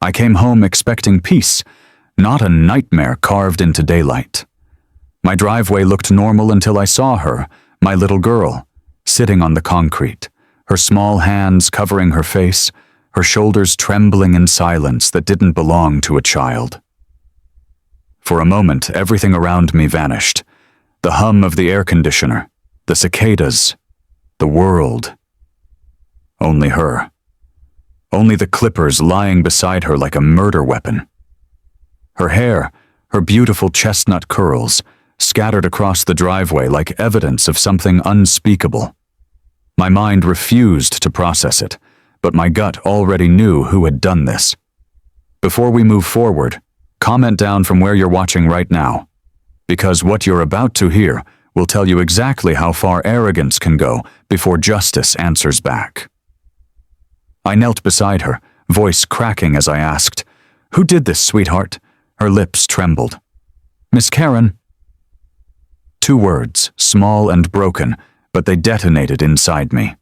I came home expecting peace, not a nightmare carved into daylight. My driveway looked normal until I saw her, my little girl, sitting on the concrete, her small hands covering her face, her shoulders trembling in silence that didn't belong to a child. For a moment, everything around me vanished. The hum of the air conditioner, the cicadas, the world. Only her. Only the clippers lying beside her like a murder weapon. Her hair, her beautiful chestnut curls, scattered across the driveway like evidence of something unspeakable. My mind refused to process it, but my gut already knew who had done this. Before we move forward, comment down from where you're watching right now, because what you're about to hear will tell you exactly how far arrogance can go before justice answers back. I knelt beside her, voice cracking as I asked, "Who did this, sweetheart?" Her lips trembled. "Miss Karen." 2 words, small and broken, but they detonated inside me.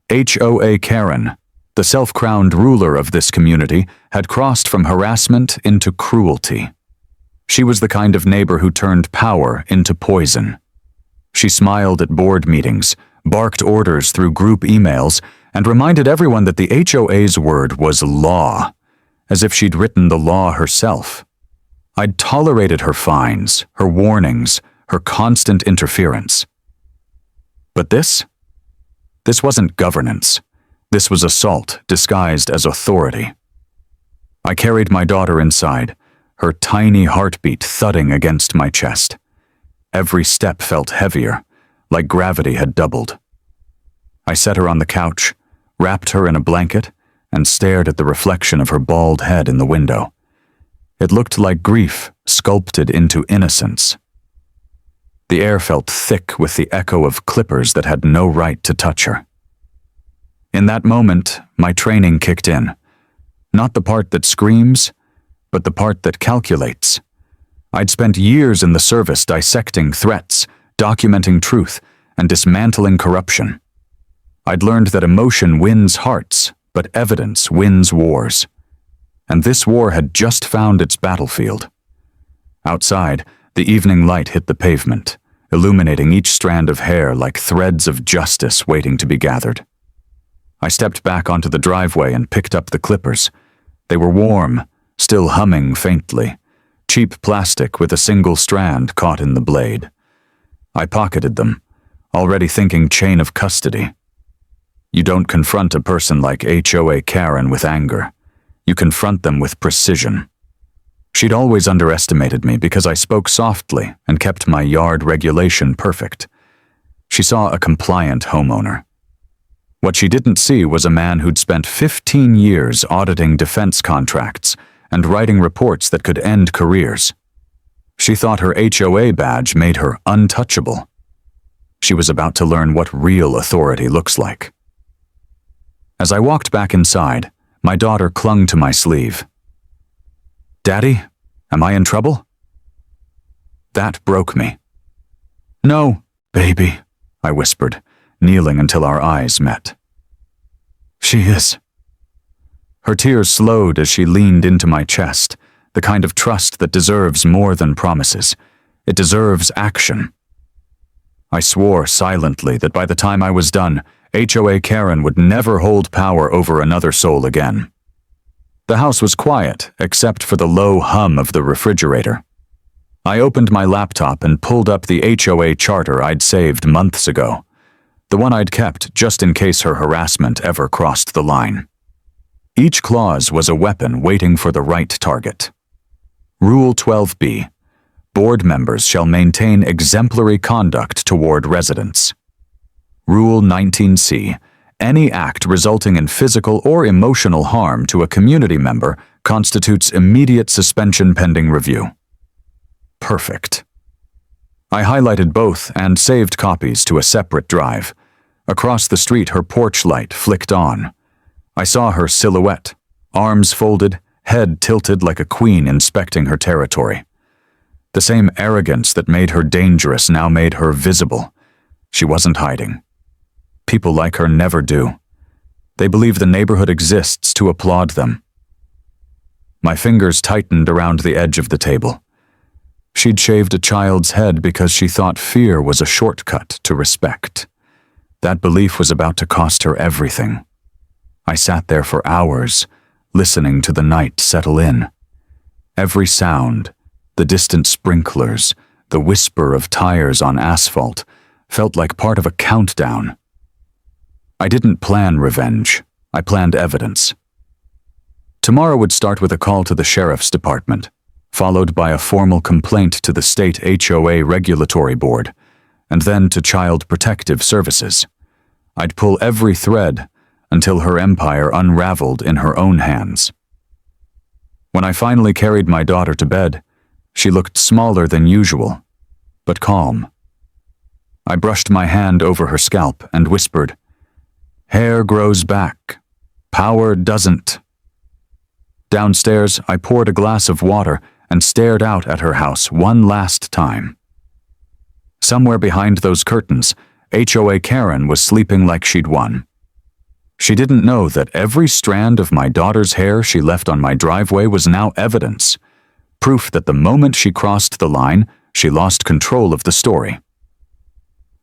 HOA Karen, the self-crowned ruler of this community, had crossed from harassment into cruelty. She was the kind of neighbor who turned power into poison. She smiled at board meetings, barked orders through group emails, and reminded everyone that the HOA's word was law, as if she'd written the law herself. I'd tolerated her fines, her warnings, her constant interference. But this wasn't governance. This was assault disguised as authority. I carried my daughter inside, her tiny heartbeat thudding against my chest. Every step felt heavier, like gravity had doubled. I set her on the couch, wrapped her in a blanket, and stared at the reflection of her bald head in the window. It looked like grief sculpted into innocence. The air felt thick with the echo of clippers that had no right to touch her. In that moment, my training kicked in. Not the part that screams, but the part that calculates. I'd spent years in the service dissecting threats, documenting truth, and dismantling corruption. I'd learned that emotion wins hearts, but evidence wins wars. And this war had just found its battlefield. Outside, the evening light hit the pavement, illuminating each strand of hair like threads of justice waiting to be gathered. I stepped back onto the driveway and picked up the clippers. They were warm, still humming faintly, cheap plastic with a single strand caught in the blade. I pocketed them, already thinking chain of custody. You don't confront a person like HOA Karen with anger. You confront them with precision. She'd always underestimated me because I spoke softly and kept my yard regulation perfect. She saw a compliant homeowner. What she didn't see was a man who'd spent 15 years auditing defense contracts and writing reports that could end careers. She thought her HOA badge made her untouchable. She was about to learn what real authority looks like. As I walked back inside, my daughter clung to my sleeve. "Daddy, am I in trouble?" That broke me. "No, baby," I whispered, kneeling until our eyes met. "She is." Her tears slowed as she leaned into my chest, the kind of trust that deserves more than promises. It deserves action. I swore silently that by the time I was done, HOA Karen would never hold power over another soul again. The house was quiet, except for the low hum of the refrigerator. I opened my laptop and pulled up the HOA charter I'd saved months ago, the one I'd kept just in case her harassment ever crossed the line. Each clause was a weapon waiting for the right target. Rule 12B. Board members shall maintain exemplary conduct toward residents. Rule 19C. Any act resulting in physical or emotional harm to a community member constitutes immediate suspension pending review. Perfect. I highlighted both and saved copies to a separate drive. Across the street, her porch light flicked on. I saw her silhouette, arms folded, head tilted like a queen inspecting her territory. The same arrogance that made her dangerous now made her visible. She wasn't hiding. People like her never do. They believe the neighborhood exists to applaud them. My fingers tightened around the edge of the table. She'd shaved a child's head because she thought fear was a shortcut to respect. That belief was about to cost her everything. I sat there for hours, listening to the night settle in. Every sound, the distant sprinklers, the whisper of tires on asphalt, felt like part of a countdown. I didn't plan revenge. I planned evidence. Tomorrow would start with a call to the sheriff's department, followed by a formal complaint to the state HOA regulatory board, and then to Child Protective Services. I'd pull every thread until her empire unraveled in her own hands. When I finally carried my daughter to bed, she looked smaller than usual, but calm. I brushed my hand over her scalp and whispered, "Hair grows back. Power doesn't." Downstairs, I poured a glass of water and stared out at her house one last time. Somewhere behind those curtains, HOA Karen was sleeping like she'd won. She didn't know that every strand of my daughter's hair she left on my driveway was now evidence, proof that the moment she crossed the line, she lost control of the story.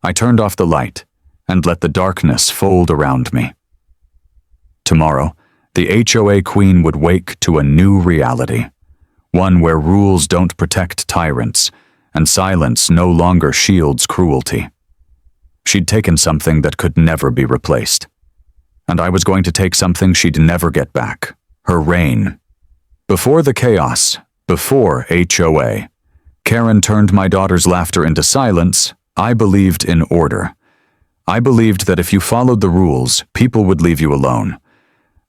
I turned off the light and let the darkness fold around me. Tomorrow, the HOA queen would wake to a new reality, one where rules don't protect tyrants and silence no longer shields cruelty. She'd taken something that could never be replaced. And I was going to take something she'd never get back, her reign. Before the chaos, before HOA, Karen turned my daughter's laughter into silence. I believed in order. I believed that if you followed the rules, people would leave you alone.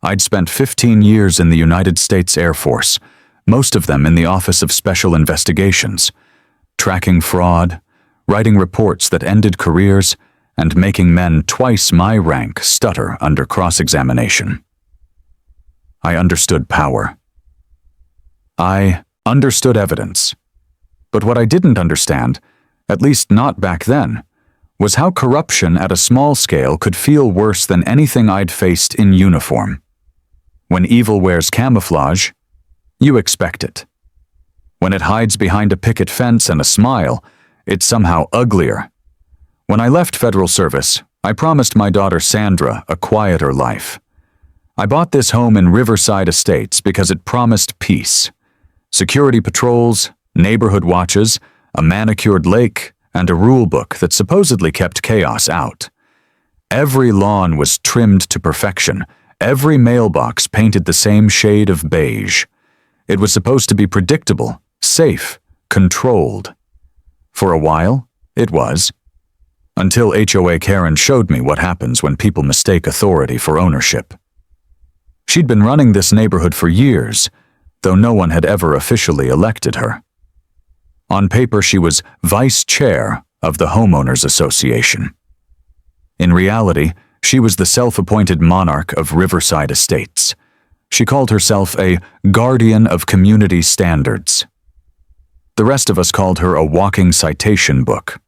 I'd spent 15 years in the United States Air Force, most of them in the Office of Special Investigations, tracking fraud, writing reports that ended careers, and making men twice my rank stutter under cross-examination. I understood power. I understood evidence. But what I didn't understand, at least not back then, was how corruption at a small scale could feel worse than anything I'd faced in uniform. When evil wears camouflage, you expect it. When it hides behind a picket fence and a smile, it's somehow uglier. When I left federal service, I promised my daughter Sandra a quieter life. I bought this home in Riverside Estates because it promised peace. Security patrols, neighborhood watches, a manicured lake, and a rule book that supposedly kept chaos out. Every lawn was trimmed to perfection. Every mailbox painted the same shade of beige. It was supposed to be predictable, safe, controlled. For a while, it was. Until HOA Karen showed me what happens when people mistake authority for ownership. She'd been running this neighborhood for years, though no one had ever officially elected her. On paper, she was vice chair of the Homeownerassociation. In reality, she was the self-appointed monarch of Riverside Estates. She called herself a guardian of community standards. The rest of us called her a walking citation book.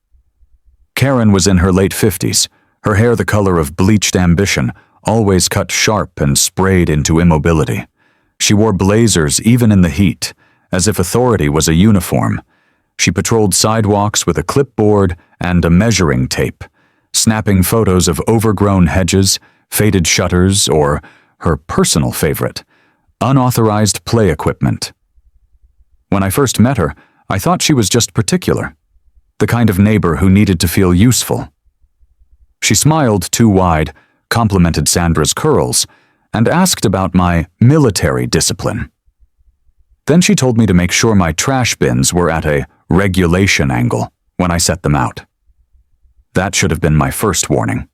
Karen was in her late 50s, her hair the color of bleached ambition, always cut sharp and sprayed into immobility. She wore blazers even in the heat, as if authority was a uniform. She patrolled sidewalks with a clipboard and a measuring tape, snapping photos of overgrown hedges, faded shutters, or, her personal favorite, unauthorized play equipment. When I first met her, I thought she was just particular, the kind of neighbor who needed to feel useful. She smiled too wide, complimented Sandra's curls, and asked about my military discipline. Then she told me to make sure my trash bins were at a regulation angle when I set them out. That should have been my first warning.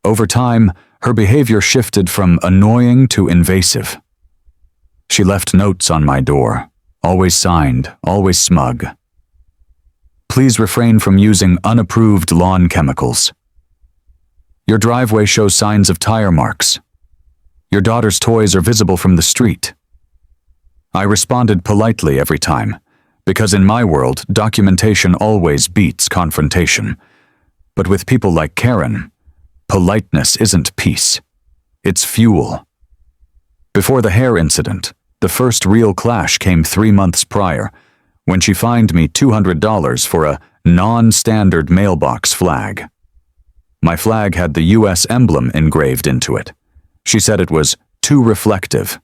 Over time, her behavior shifted from annoying to invasive. She left notes on my door, always signed, always smug. Please refrain from using unapproved lawn chemicals. Your driveway shows signs of tire marks. Your daughter's toys are visible from the street. I responded politely every time, because in my world, documentation always beats confrontation. But with people like Karen, politeness isn't peace. It's fuel. Before the hair incident, The first real clash came 3 months prior, when she fined me $200 for a non-standard mailbox flag. My flag had the U.S. emblem engraved into it. She said it was too reflective.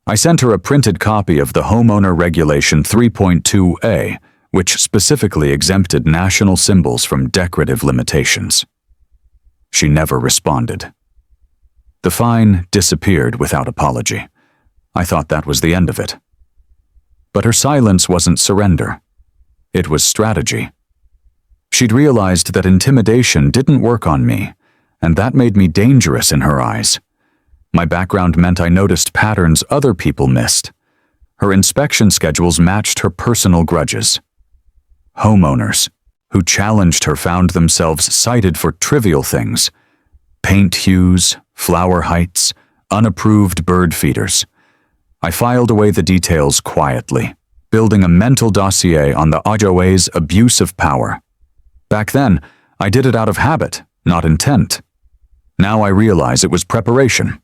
I sent her a printed copy of the Homeowner Regulation 3.2a, which specifically exempted national symbols from decorative limitations. She never responded. The fine disappeared without apology. I thought that was the end of it. But her silence wasn't surrender. It was strategy. She'd realized that intimidation didn't work on me, and that made me dangerous in her eyes. My background meant I noticed patterns other people missed. Her inspection schedules matched her personal grudges. Homeowners who challenged her found themselves cited for trivial things: paint hues, flower heights, unapproved bird feeders. I filed away the details quietly, building a mental dossier on the HOA's abuse of power. Back then, I did it out of habit, not intent. Now I realize it was preparation.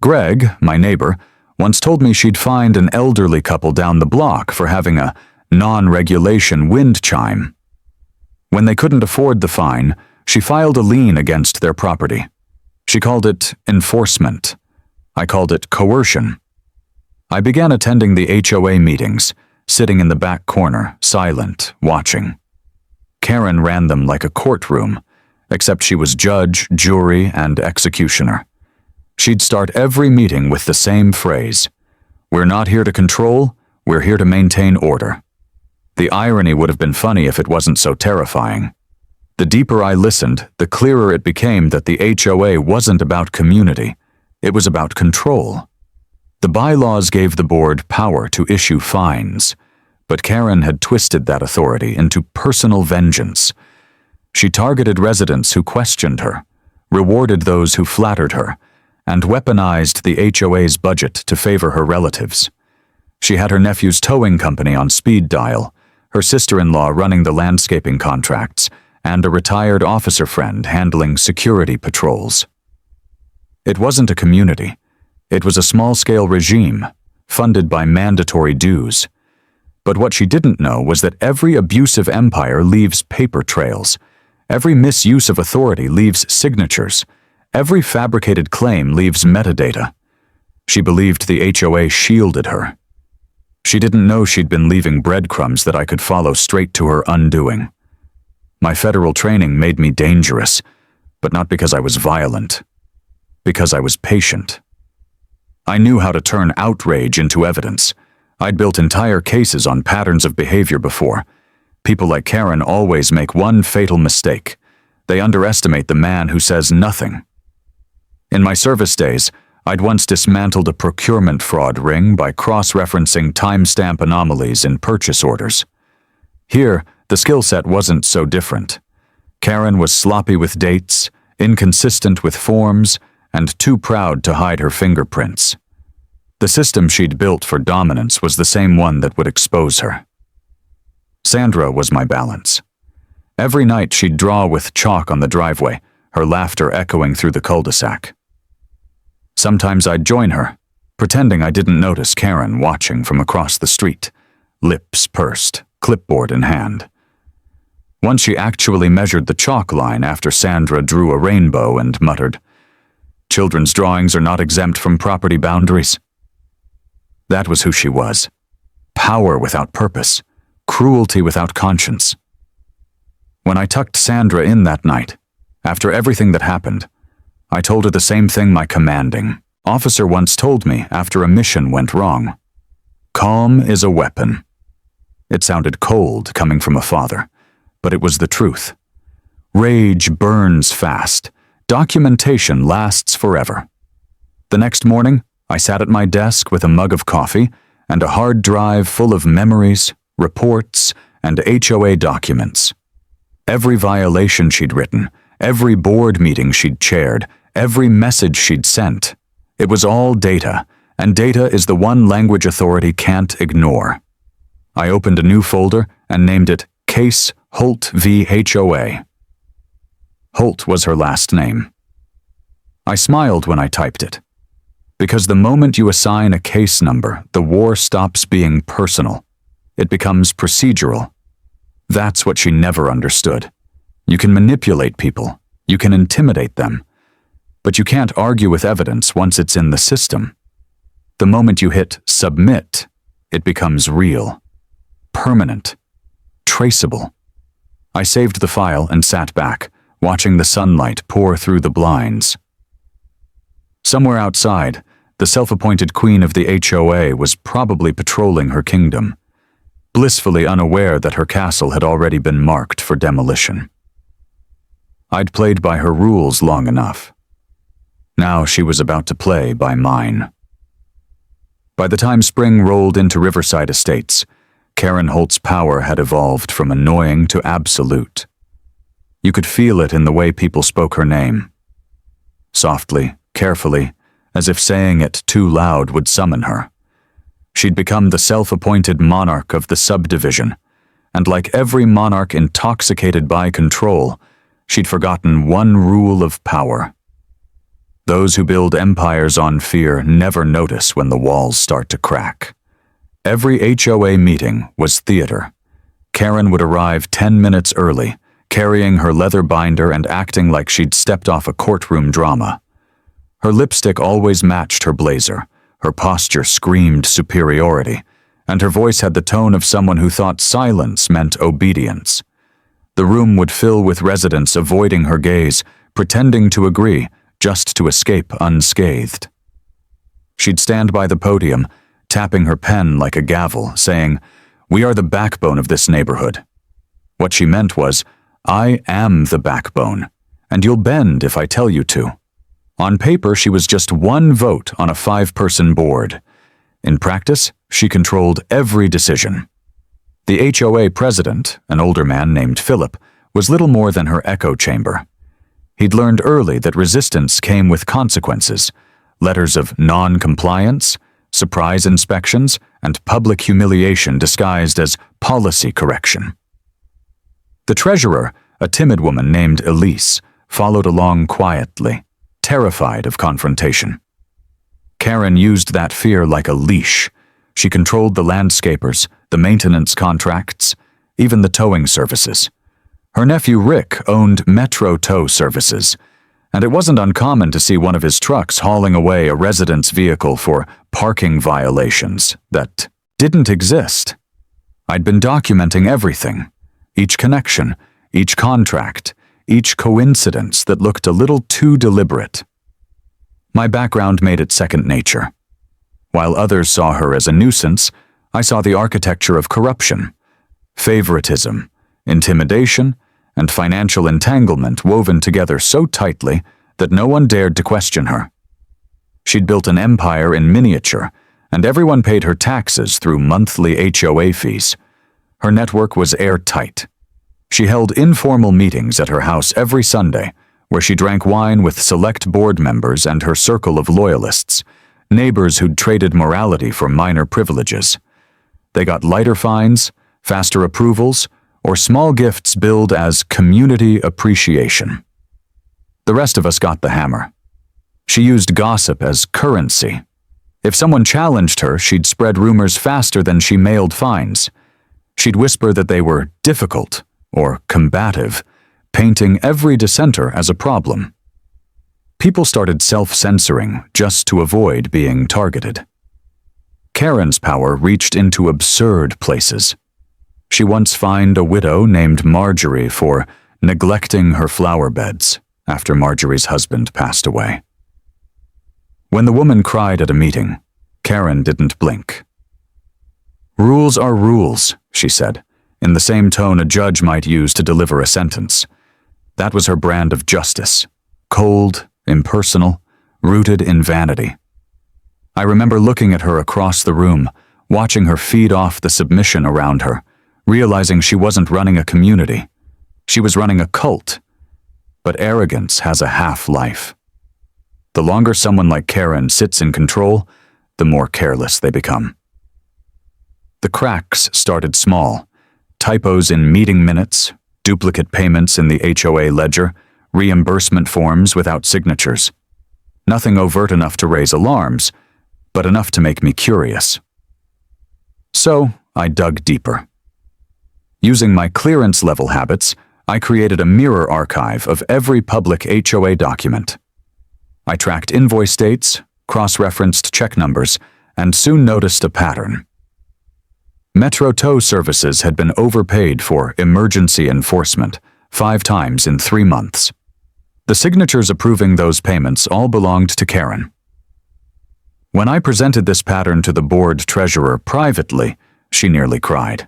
Greg, my neighbor, once told me she'd fined an elderly couple down the block for having a non-regulation wind chime. When they couldn't afford the fine, she filed a lien against their property. She called it enforcement. I called it coercion. I began attending the HOA meetings, sitting in the back corner, silent, watching. Karen ran them like a courtroom, except she was judge, jury, and executioner. She'd start every meeting with the same phrase: "We're not here to control, we're here to maintain order." The irony would have been funny if it wasn't so terrifying. The deeper I listened, the clearer it became that the HOA wasn't about community. It was about control. The bylaws gave the board power to issue fines, but Karen had twisted that authority into personal vengeance. She targeted residents who questioned her, rewarded those who flattered her, and weaponized the HOA's budget to favor her relatives. She had her nephew's towing company on speed dial, her sister-in-law running the landscaping contracts, and a retired officer friend handling security patrols. It wasn't a community. It was a small-scale regime, funded by mandatory dues. But what she didn't know was that every abusive empire leaves paper trails. Every misuse of authority leaves signatures. Every fabricated claim leaves metadata. She believed the HOA shielded her. She didn't know she'd been leaving breadcrumbs that I could follow straight to her undoing. My federal training made me dangerous, but not because I was violent. Because I was patient. I knew how to turn outrage into evidence. I'd built entire cases on patterns of behavior before. People like Karen always make one fatal mistake. They underestimate the man who says nothing. In my service days, I'd once dismantled a procurement fraud ring by cross-referencing timestamp anomalies in purchase orders. Here, the skill set wasn't so different. Karen was sloppy with dates, inconsistent with forms, and too proud to hide her fingerprints. The system she'd built for dominance was the same one that would expose her. Sandra was my balance. Every night she'd draw with chalk on the driveway, her laughter echoing through the cul-de-sac. Sometimes I'd join her, pretending I didn't notice Karen watching from across the street, lips pursed, clipboard in hand. Once she actually measured the chalk line after Sandra drew a rainbow and muttered, "Children's drawings are not exempt from property boundaries." That was who she was. Power without purpose, cruelty without conscience. When I tucked Sandra in that night, after everything that happened, I told her the same thing my commanding officer once told me after a mission went wrong. Calm is a weapon. It sounded cold coming from a father, but it was the truth. Rage burns fast. Documentation lasts forever. The next morning, I sat at my desk with a mug of coffee and a hard drive full of memories, reports, and HOA documents. Every violation she'd written, every board meeting she'd chaired, every message she'd sent. It was all data, and data is the one language authority can't ignore. I opened a new folder and named it Case Holt v. HOA. Holt was her last name. I smiled when I typed it. Because the moment you assign a case number, the war stops being personal. It becomes procedural. That's what she never understood. You can manipulate people. You can intimidate them. But you can't argue with evidence once it's in the system. The moment you hit submit, it becomes real, permanent, traceable. I saved the file and sat back, watching the sunlight pour through the blinds. Somewhere outside, the self-appointed queen of the HOA was probably patrolling her kingdom, blissfully unaware that her castle had already been marked for demolition. I'd played by her rules long enough. Now she was about to play by mine. By the time spring rolled into Riverside Estates, Karen Holt's power had evolved from annoying to absolute. You could feel it in the way people spoke her name. Softly, carefully, as if saying it too loud would summon her. She'd become the self-appointed monarch of the subdivision, and like every monarch intoxicated by control, she'd forgotten one rule of power. Those who build empires on fear never notice when the walls start to crack. Every HOA meeting was theater. Karen would arrive 10 minutes early, carrying her leather binder and acting like she'd stepped off a courtroom drama. Her lipstick always matched her blazer, her posture screamed superiority, and her voice had the tone of someone who thought silence meant obedience. The room would fill with residents avoiding her gaze, pretending to agree, just to escape unscathed. She'd stand by the podium, tapping her pen like a gavel, saying, "We are the backbone of this neighborhood." What she meant was, "I am the backbone, and you'll bend if I tell you to." On paper, she was just one vote on a 5-person board. In practice, she controlled every decision. The HOA president, an older man named Philip, was little more than her echo chamber. He'd learned early that resistance came with consequences, letters of non-compliance, surprise inspections, and public humiliation disguised as policy correction. The treasurer, a timid woman named Elise, followed along quietly, terrified of confrontation. Karen used that fear like a leash. She controlled the landscapers, the maintenance contracts, even the towing services. Her nephew Rick owned Metro Tow Services, and it wasn't uncommon to see one of his trucks hauling away a resident's vehicle for parking violations that didn't exist. I'd been documenting everything, each connection, each contract, each coincidence that looked a little too deliberate. My background made it second nature. While others saw her as a nuisance, I saw the architecture of corruption, favoritism, intimidation, and financial entanglement woven together so tightly that no one dared to question her. She'd built an empire in miniature, and everyone paid her taxes through monthly HOA fees. Her network was airtight. She held informal meetings at her house every Sunday, where she drank wine with select board members and her circle of loyalists, neighbors who'd traded morality for minor privileges. They got lighter fines, faster approvals, or small gifts billed as community appreciation. The rest of us got the hammer. She used gossip as currency. If someone challenged her, she'd spread rumors faster than she mailed fines. She'd whisper that they were difficult or combative, painting every dissenter as a problem. People started self-censoring just to avoid being targeted. Karen's power reached into absurd places. She once fined a widow named Marjorie for neglecting her flower beds after Marjorie's husband passed away. When the woman cried at a meeting, Karen didn't blink. "Rules are rules," she said, in the same tone a judge might use to deliver a sentence. That was her brand of justice, cold, impersonal, rooted in vanity. I remember looking at her across the room, watching her feed off the submission around her, realizing she wasn't running a community. She was running a cult. But arrogance has a half-life. The longer someone like Karen sits in control, the more careless they become. The cracks started small. Typos in meeting minutes, duplicate payments in the HOA ledger, reimbursement forms without signatures. Nothing overt enough to raise alarms, but enough to make me curious. So, I dug deeper. Using my clearance-level habits, I created a mirror archive of every public HOA document. I tracked invoice dates, cross-referenced check numbers, and soon noticed a pattern. Metro tow services had been overpaid for emergency enforcement 5 times in 3 months. The signatures approving those payments all belonged to Karen. When I presented this pattern to the board treasurer privately, she nearly cried.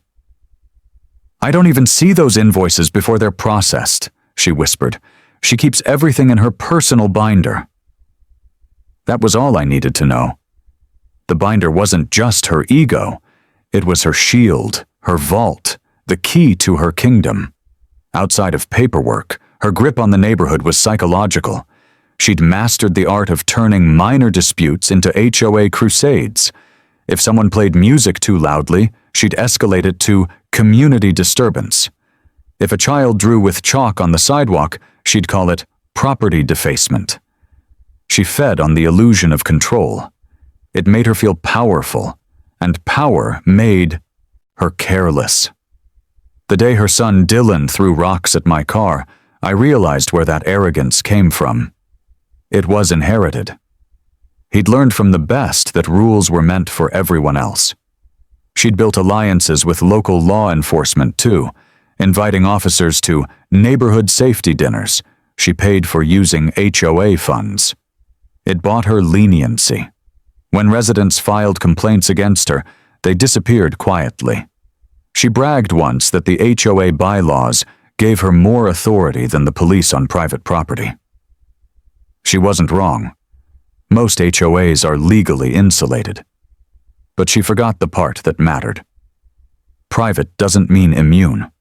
"I don't even see those invoices before they're processed," she whispered. "She keeps everything in her personal binder." That was all I needed to know. The binder wasn't just her ego. It was her shield, her vault, the key to her kingdom. Outside of paperwork, her grip on the neighborhood was psychological. She'd mastered the art of turning minor disputes into HOA crusades. If someone played music too loudly, she'd escalate it to community disturbance. If a child drew with chalk on the sidewalk, she'd call it property defacement. She fed on the illusion of control. It made her feel powerful, and power made her careless. The day her son Dylan threw rocks at my car, I realized where that arrogance came from. It was inherited. He'd learned from the best that rules were meant for everyone else. She'd built alliances with local law enforcement too, inviting officers to neighborhood safety dinners she paid for using HOA funds. It bought her leniency. When residents filed complaints against her, they disappeared quietly. She bragged once that the HOA bylaws gave her more authority than the police on private property. She wasn't wrong. Most HOAs are legally insulated. But she forgot the part that mattered. Private doesn't mean immune.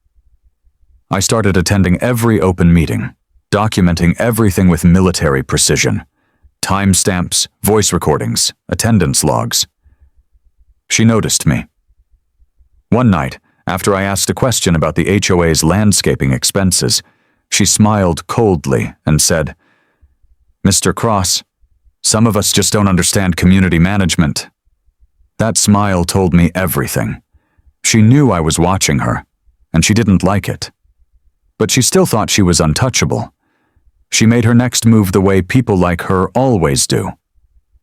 I started attending every open meeting, documenting everything with military precision. Timestamps, voice recordings, attendance logs. She noticed me. One night, after I asked a question about the HOA's landscaping expenses, she smiled coldly and said, "Mr. Cross, some of us just don't understand community management." That smile told me everything. She knew I was watching her, and she didn't like it. But she still thought she was untouchable. She made her next move the way people like her always do,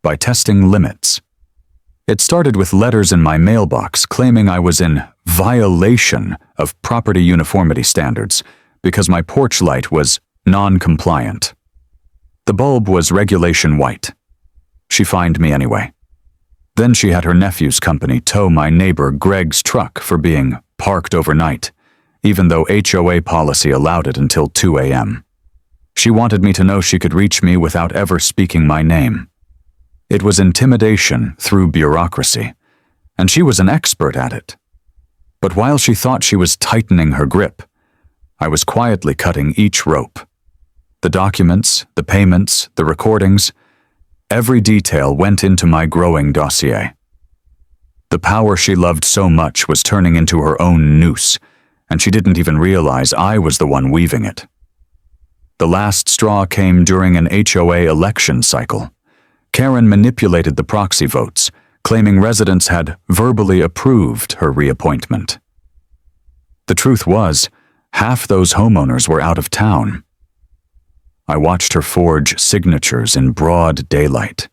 by testing limits. It started with letters in my mailbox claiming I was in violation of property uniformity standards because my porch light was non-compliant. The bulb was regulation white. She fined me anyway. Then she had her nephew's company tow my neighbor Greg's truck for being parked overnight, even though HOA policy allowed it until 2 a.m. She wanted me to know she could reach me without ever speaking my name. It was intimidation through bureaucracy, and she was an expert at it. But while she thought she was tightening her grip, I was quietly cutting each rope. The documents, the payments, the recordings, every detail went into my growing dossier. The power she loved so much was turning into her own noose, and she didn't even realize I was the one weaving it. The last straw came during an HOA election cycle. Karen manipulated the proxy votes, claiming residents had verbally approved her reappointment. The truth was, half those homeowners were out of town. I watched her forge signatures in broad daylight,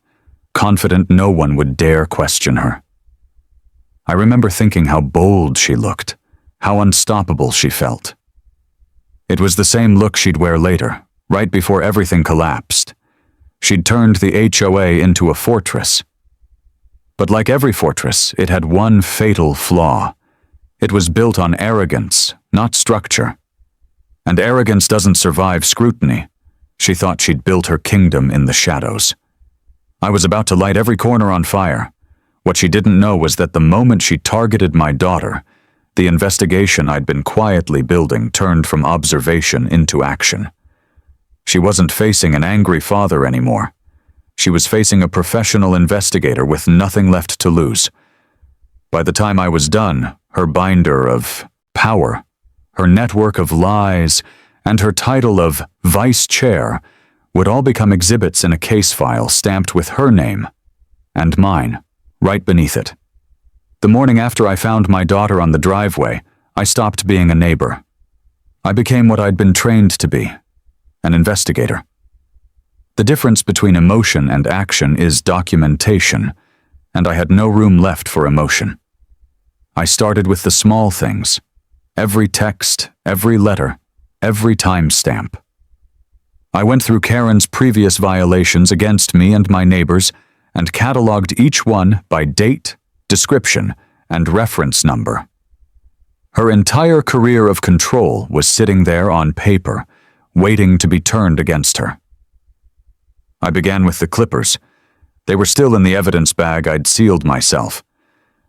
confident no one would dare question her. I remember thinking how bold she looked, how unstoppable she felt. It was the same look she'd wear later, right before everything collapsed. She'd turned the HOA into a fortress. But like every fortress, it had one fatal flaw. It was built on arrogance, not structure. And arrogance doesn't survive scrutiny. She thought she'd built her kingdom in the shadows. I was about to light every corner on fire. What she didn't know was that the moment she targeted my daughter, the investigation I'd been quietly building turned from observation into action. She wasn't facing an angry father anymore. She was facing a professional investigator with nothing left to lose. By the time I was done, her binder of power, her network of lies, and her title of vice chair would all become exhibits in a case file stamped with her name and mine right beneath it. The morning after I found my daughter on the driveway, I stopped being a neighbor. I became what I'd been trained to be, an investigator. The difference between emotion and action is documentation, and I had no room left for emotion. I started with the small things, every text, every letter, every timestamp. I went through Karen's previous violations against me and my neighbors and cataloged each one by date, description, and reference number. Her entire career of control was sitting there on paper, waiting to be turned against her. I began with the clippers. They were still in the evidence bag I'd sealed myself.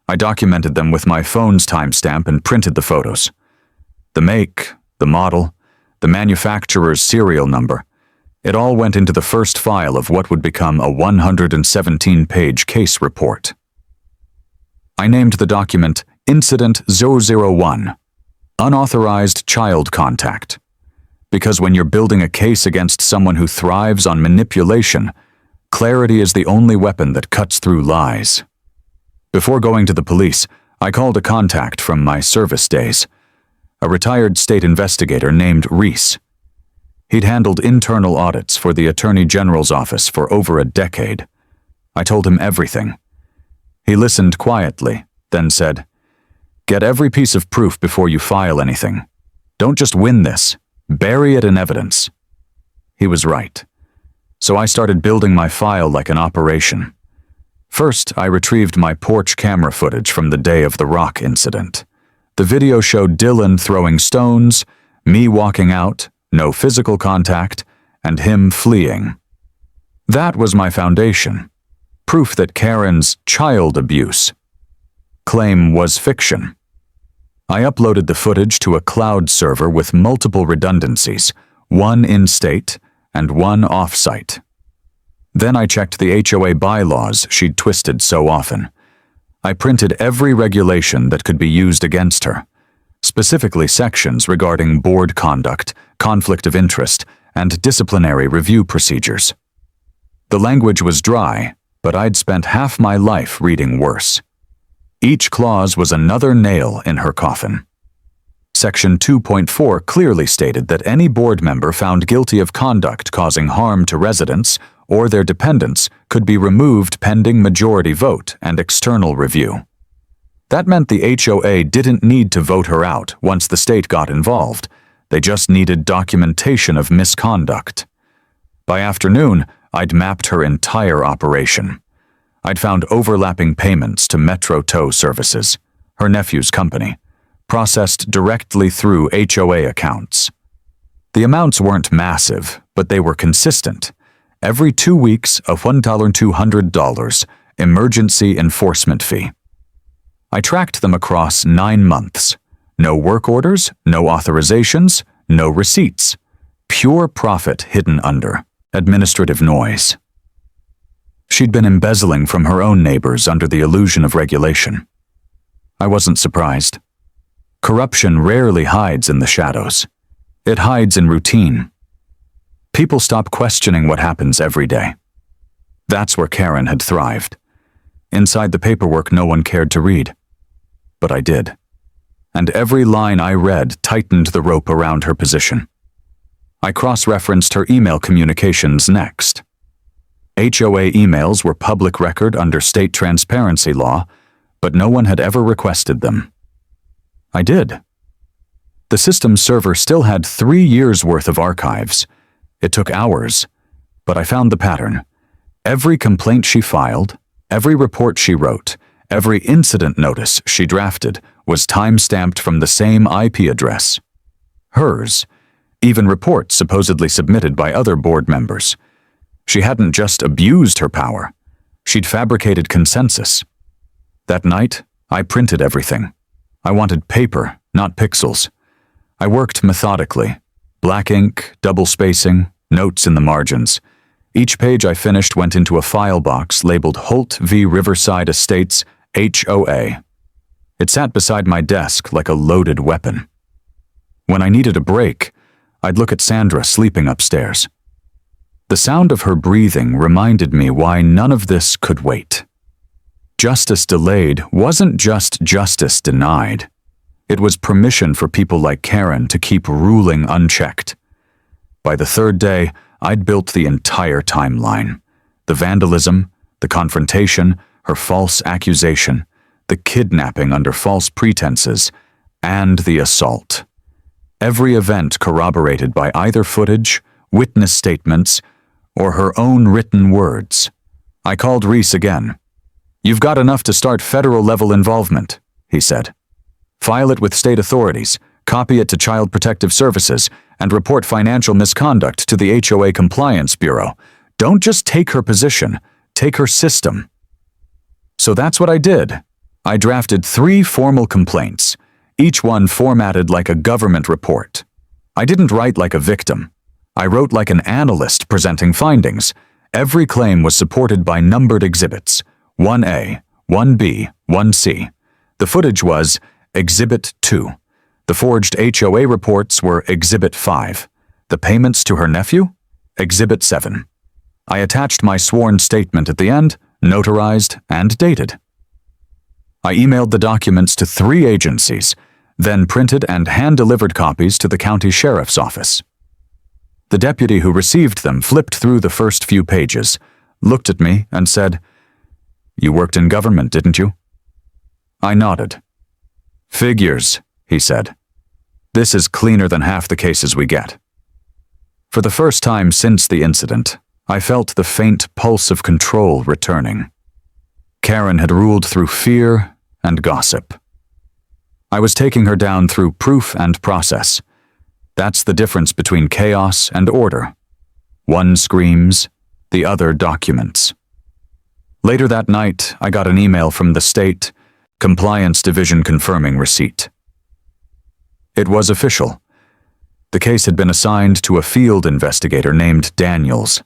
I documented them with my phone's timestamp and printed the photos. The make, the model, the manufacturer's serial number, it all went into the first file of what would become a 117-page case report. I named the document Incident 001, Unauthorized Child Contact, because when you're building a case against someone who thrives on manipulation, clarity is the only weapon that cuts through lies. Before going to the police, I called a contact from my service days, a retired state investigator named Reese. He'd handled internal audits for the Attorney General's office for over a decade. I told him everything. He listened quietly, then said, "Get every piece of proof before you file anything. Don't just win this. Bury it in evidence." He was right. So I started building my file like an operation. First, I retrieved my porch camera footage from the day of the rock incident. The video showed Dylan throwing stones, me walking out, no physical contact, and him fleeing. That was my foundation. Proof that Karen's child abuse claim was fiction. I uploaded the footage to a cloud server with multiple redundancies, one in-state and one off-site. Then I checked the HOA bylaws she'd twisted so often. I printed every regulation that could be used against her, specifically sections regarding board conduct, conflict of interest, and disciplinary review procedures. The language was dry, but I'd spent half my life reading worse. Each clause was another nail in her coffin. Section 2.4 clearly stated that any board member found guilty of conduct causing harm to residents or their dependents could be removed pending majority vote and external review. That meant the HOA didn't need to vote her out once the state got involved. They just needed documentation of misconduct. By afternoon, I'd mapped her entire operation. I'd found overlapping payments to Metro Tow Services, her nephew's company, processed directly through HOA accounts. The amounts weren't massive, but they were consistent. Every 2 weeks, a $1,200 emergency enforcement fee. I tracked them across 9 months. No work orders, no authorizations, no receipts. Pure profit hidden under administrative noise. She'd been embezzling from her own neighbors under the illusion of regulation. I wasn't surprised. Corruption rarely hides in the shadows. It hides in routine. People stop questioning what happens every day. That's where Karen had thrived. Inside the paperwork no one cared to read. But I did. And every line I read tightened the rope around her position. I cross-referenced her email communications next. HOA emails were public record under state transparency law, but no one had ever requested them. I did. The system server still had 3 years' worth of archives. It took hours, but I found the pattern. Every complaint she filed, every report she wrote, every incident notice she drafted was time-stamped from the same IP address. Hers, even reports supposedly submitted by other board members. She hadn't just abused her power. She'd fabricated consensus. That night, I printed everything. I wanted paper, not pixels. I worked methodically. Black ink, double spacing, notes in the margins. Each page I finished went into a file box labeled Holt v. Riverside Estates, HOA. It sat beside my desk like a loaded weapon. When I needed a break, I'd look at Sandra sleeping upstairs. The sound of her breathing reminded me why none of this could wait. Justice delayed wasn't just justice denied. It was permission for people like Karen to keep ruling unchecked. By the third day, I'd built the entire timeline. The vandalism, the confrontation, her false accusation, the kidnapping under false pretenses, and the assault. Every event corroborated by either footage, witness statements, or her own written words. I called Reese again. "You've got enough to start federal-level involvement," he said. "File it with state authorities, copy it to Child Protective Services, and report financial misconduct to the HOA Compliance Bureau. Don't just take her position, take her system." So that's what I did. I drafted 3 formal complaints, each one formatted like a government report. I didn't write like a victim. I wrote like an analyst presenting findings. Every claim was supported by numbered exhibits, 1A, 1B, 1C. The footage was Exhibit 2. The forged HOA reports were Exhibit 5. The payments to her nephew? Exhibit 7. I attached my sworn statement at the end, notarized and dated. I emailed the documents to 3 agencies, then printed and hand-delivered copies to the county sheriff's office. The deputy who received them flipped through the first few pages, looked at me, and said, "You worked in government, didn't you?" I nodded. "Figures," he said. "This is cleaner than half the cases we get." For the first time since the incident, I felt the faint pulse of control returning. Karen had ruled through fear and gossip. I was taking her down through proof and process. That's the difference between chaos and order. One screams, the other documents. Later that night, I got an email from the state compliance division confirming receipt. It was official. The case had been assigned to a field investigator named Daniels.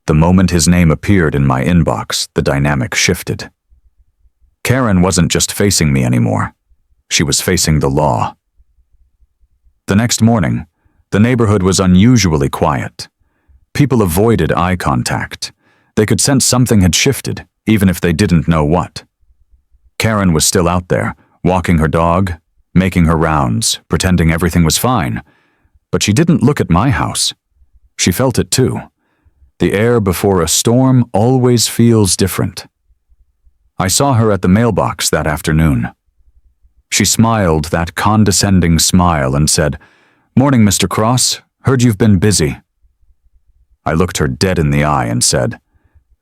The moment his name appeared in my inbox, the dynamic shifted. Karen wasn't just facing me anymore. She was facing the law. The next morning, the neighborhood was unusually quiet. People avoided eye contact. They could sense something had shifted, even if they didn't know what. Karen was still out there, walking her dog, making her rounds, pretending everything was fine. But she didn't look at my house. She felt it too. The air before a storm always feels different. I saw her at the mailbox that afternoon. She smiled that condescending smile and said, "Morning, Mr. Cross. Heard you've been busy." I looked her dead in the eye and said,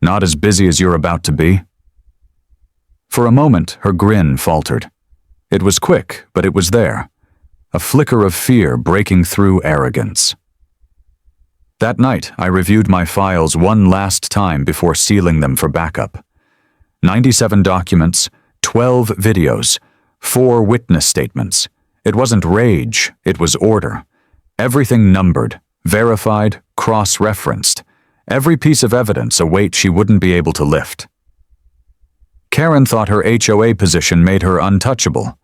"Not as busy as you're about to be." For a moment, her grin faltered. It was quick, but it was there. A flicker of fear breaking through arrogance. That night, I reviewed my files one last time before sealing them for backup. 97 documents, 12 videos, 4 witness statements. It wasn't rage, it was order. Everything numbered, verified, cross-referenced. Every piece of evidence a weight she wouldn't be able to lift. Karen thought her HOA position made her untouchable.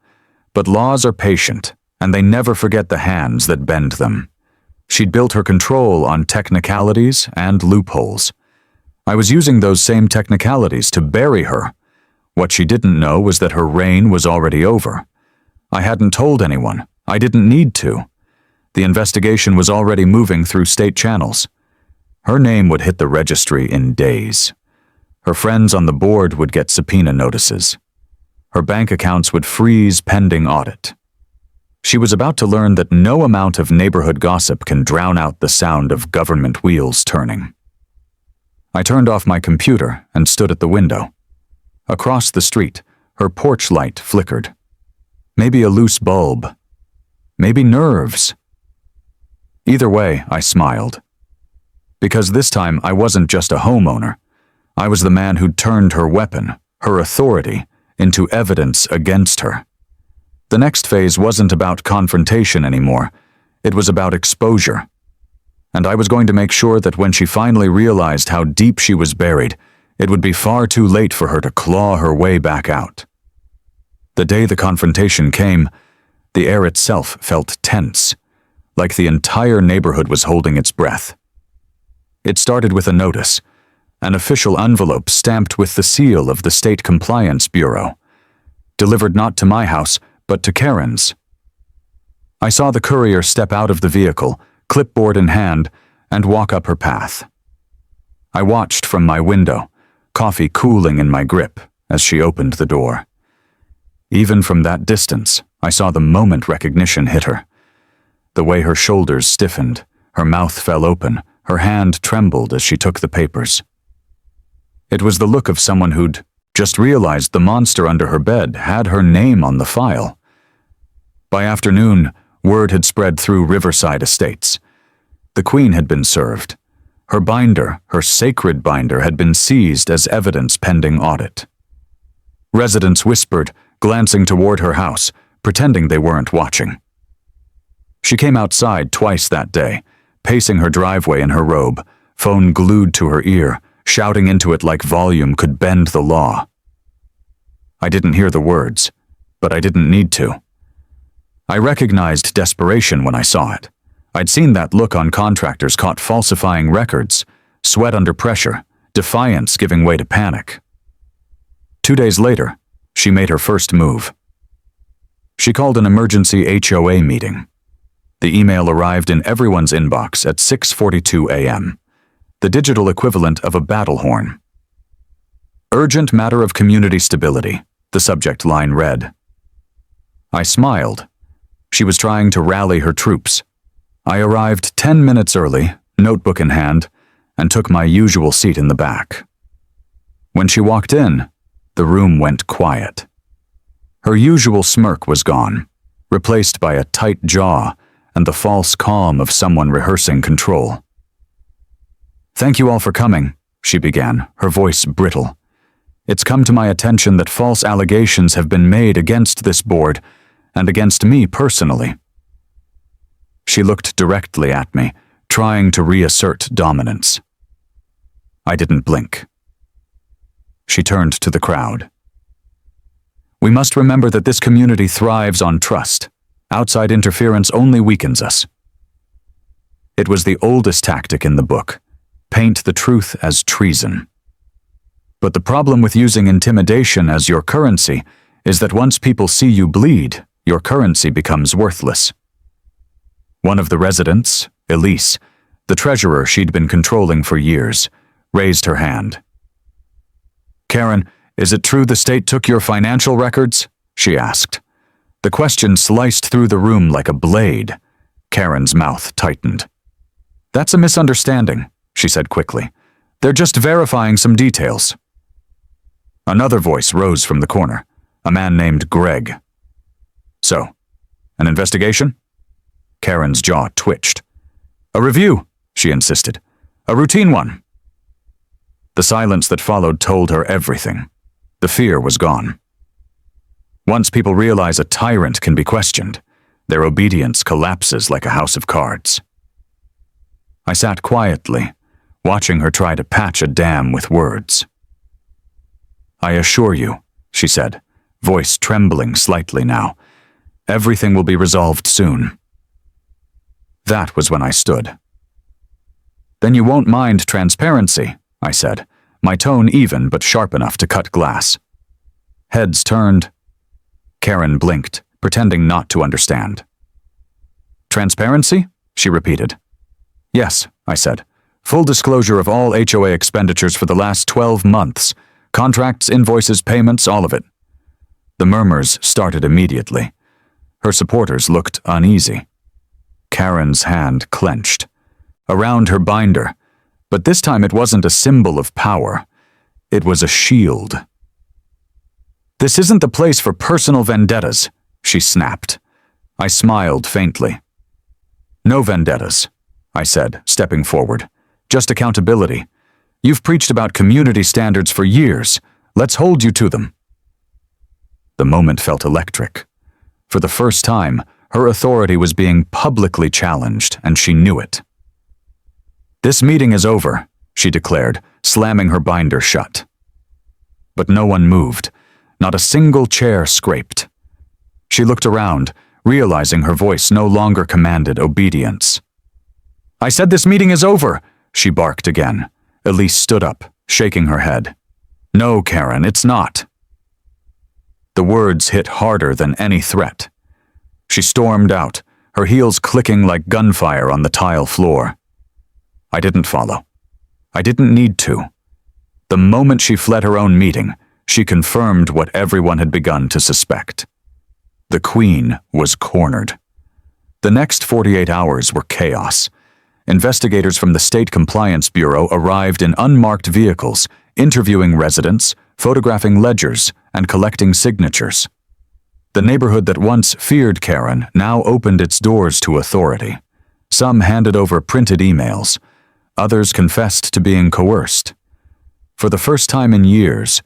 But laws are patient, and they never forget the hands that bend them. She'd built her control on technicalities and loopholes. I was using those same technicalities to bury her. What she didn't know was that her reign was already over. I hadn't told anyone. I didn't need to. The investigation was already moving through state channels. Her name would hit the registry in days. Her friends on the board would get subpoena notices. Her bank accounts would freeze pending audit. She was about to learn that no amount of neighborhood gossip can drown out the sound of government wheels turning. I turned off my computer and stood at the window. Across the street, her porch light flickered. Maybe a loose bulb. Maybe nerves. Either way, I smiled. Because this time I wasn't just a homeowner. I was the man who'd turned her weapon, her authority, into evidence against her. The next phase wasn't about confrontation anymore. It was about exposure. And I was going to make sure that when she finally realized how deep she was buried, it would be far too late for her to claw her way back out. The day the confrontation came, the air itself felt tense, like the entire neighborhood was holding its breath. It started with a notice, an official envelope stamped with the seal of the State Compliance Bureau, delivered not to my house, but to Karen's. I saw the courier step out of the vehicle, clipboard in hand, and walk up her path. I watched from my window, coffee cooling in my grip, as she opened the door. Even from that distance, I saw the moment recognition hit her. The way her shoulders stiffened, her mouth fell open, her hand trembled as she took the papers. It was the look of someone who'd just realized the monster under her bed had her name on the file. By afternoon, word had spread through Riverside Estates. The Queen had been served. Her binder, her sacred binder, had been seized as evidence pending audit. Residents whispered, glancing toward her house, pretending they weren't watching. She came outside twice that day, pacing her driveway in her robe, phone glued to her ear, shouting into it like volume could bend the law. I didn't hear the words, but I didn't need to. I recognized desperation when I saw it. I'd seen that look on contractors caught falsifying records, sweat under pressure, defiance giving way to panic. 2 days later, she made her first move. She called an emergency HOA meeting. The email arrived in everyone's inbox at 6:42 a.m., the digital equivalent of a battle horn. Urgent matter of community stability, the subject line read. I smiled. She was trying to rally her troops. I arrived 10 minutes early, notebook in hand, and took my usual seat in the back. When she walked in, the room went quiet. Her usual smirk was gone, replaced by a tight jaw and the false calm of someone rehearsing control. "Thank you all for coming," she began, her voice brittle. "It's come to my attention that false allegations have been made against this board and against me personally." She looked directly at me, trying to reassert dominance. I didn't blink. She turned to the crowd. "We must remember that this community thrives on trust. Outside interference only weakens us." It was the oldest tactic in the book, paint the truth as treason. But the problem with using intimidation as your currency is that once people see you bleed, your currency becomes worthless. One of the residents, Elise, the treasurer she'd been controlling for years, raised her hand. "Karen, is it true the state took your financial records?" she asked. The question sliced through the room like a blade. Karen's mouth tightened. "That's a misunderstanding," she said quickly. "They're just verifying some details." Another voice rose from the corner, a man named Greg. "So, an investigation?" Karen's jaw twitched. "A review," she insisted. "A routine one." The silence that followed told her everything. The fear was gone. Once people realize a tyrant can be questioned, their obedience collapses like a house of cards. I sat quietly, watching her try to patch a dam with words. "I assure you," she said, voice trembling slightly now, "everything will be resolved soon." That was when I stood. "Then you won't mind transparency," I said, my tone even but sharp enough to cut glass. Heads turned. Karen blinked, pretending not to understand. "Transparency?" she repeated. "Yes," I said. "Full disclosure of all HOA expenditures for the last 12 months. Contracts, invoices, payments, all of it." The murmurs started immediately. Her supporters looked uneasy. Karen's hand clenched. Around her binder, but this time it wasn't a symbol of power. It was a shield. "This isn't the place for personal vendettas," she snapped. I smiled faintly. "No vendettas," I said, stepping forward. "Just accountability. You've preached about community standards for years. Let's hold you to them." The moment felt electric. For the first time, her authority was being publicly challenged, and she knew it. "This meeting is over," she declared, slamming her binder shut. But no one moved. Not a single chair scraped. She looked around, realizing her voice no longer commanded obedience. "I said this meeting is over," She barked again. Elise stood up, shaking her head. No, Karen, it's not. The words hit harder than any threat. She stormed out, her heels clicking like gunfire on the tile floor. I didn't follow. I didn't need to. The moment she fled her own meeting, she confirmed what everyone had begun to suspect. The Queen was cornered. The next 48 hours were chaos. Investigators from the State Compliance Bureau arrived in unmarked vehicles, interviewing residents, photographing ledgers, and collecting signatures. The neighborhood that once feared Karen now opened its doors to authority. Some handed over printed emails. Others confessed to being coerced. For the first time in years,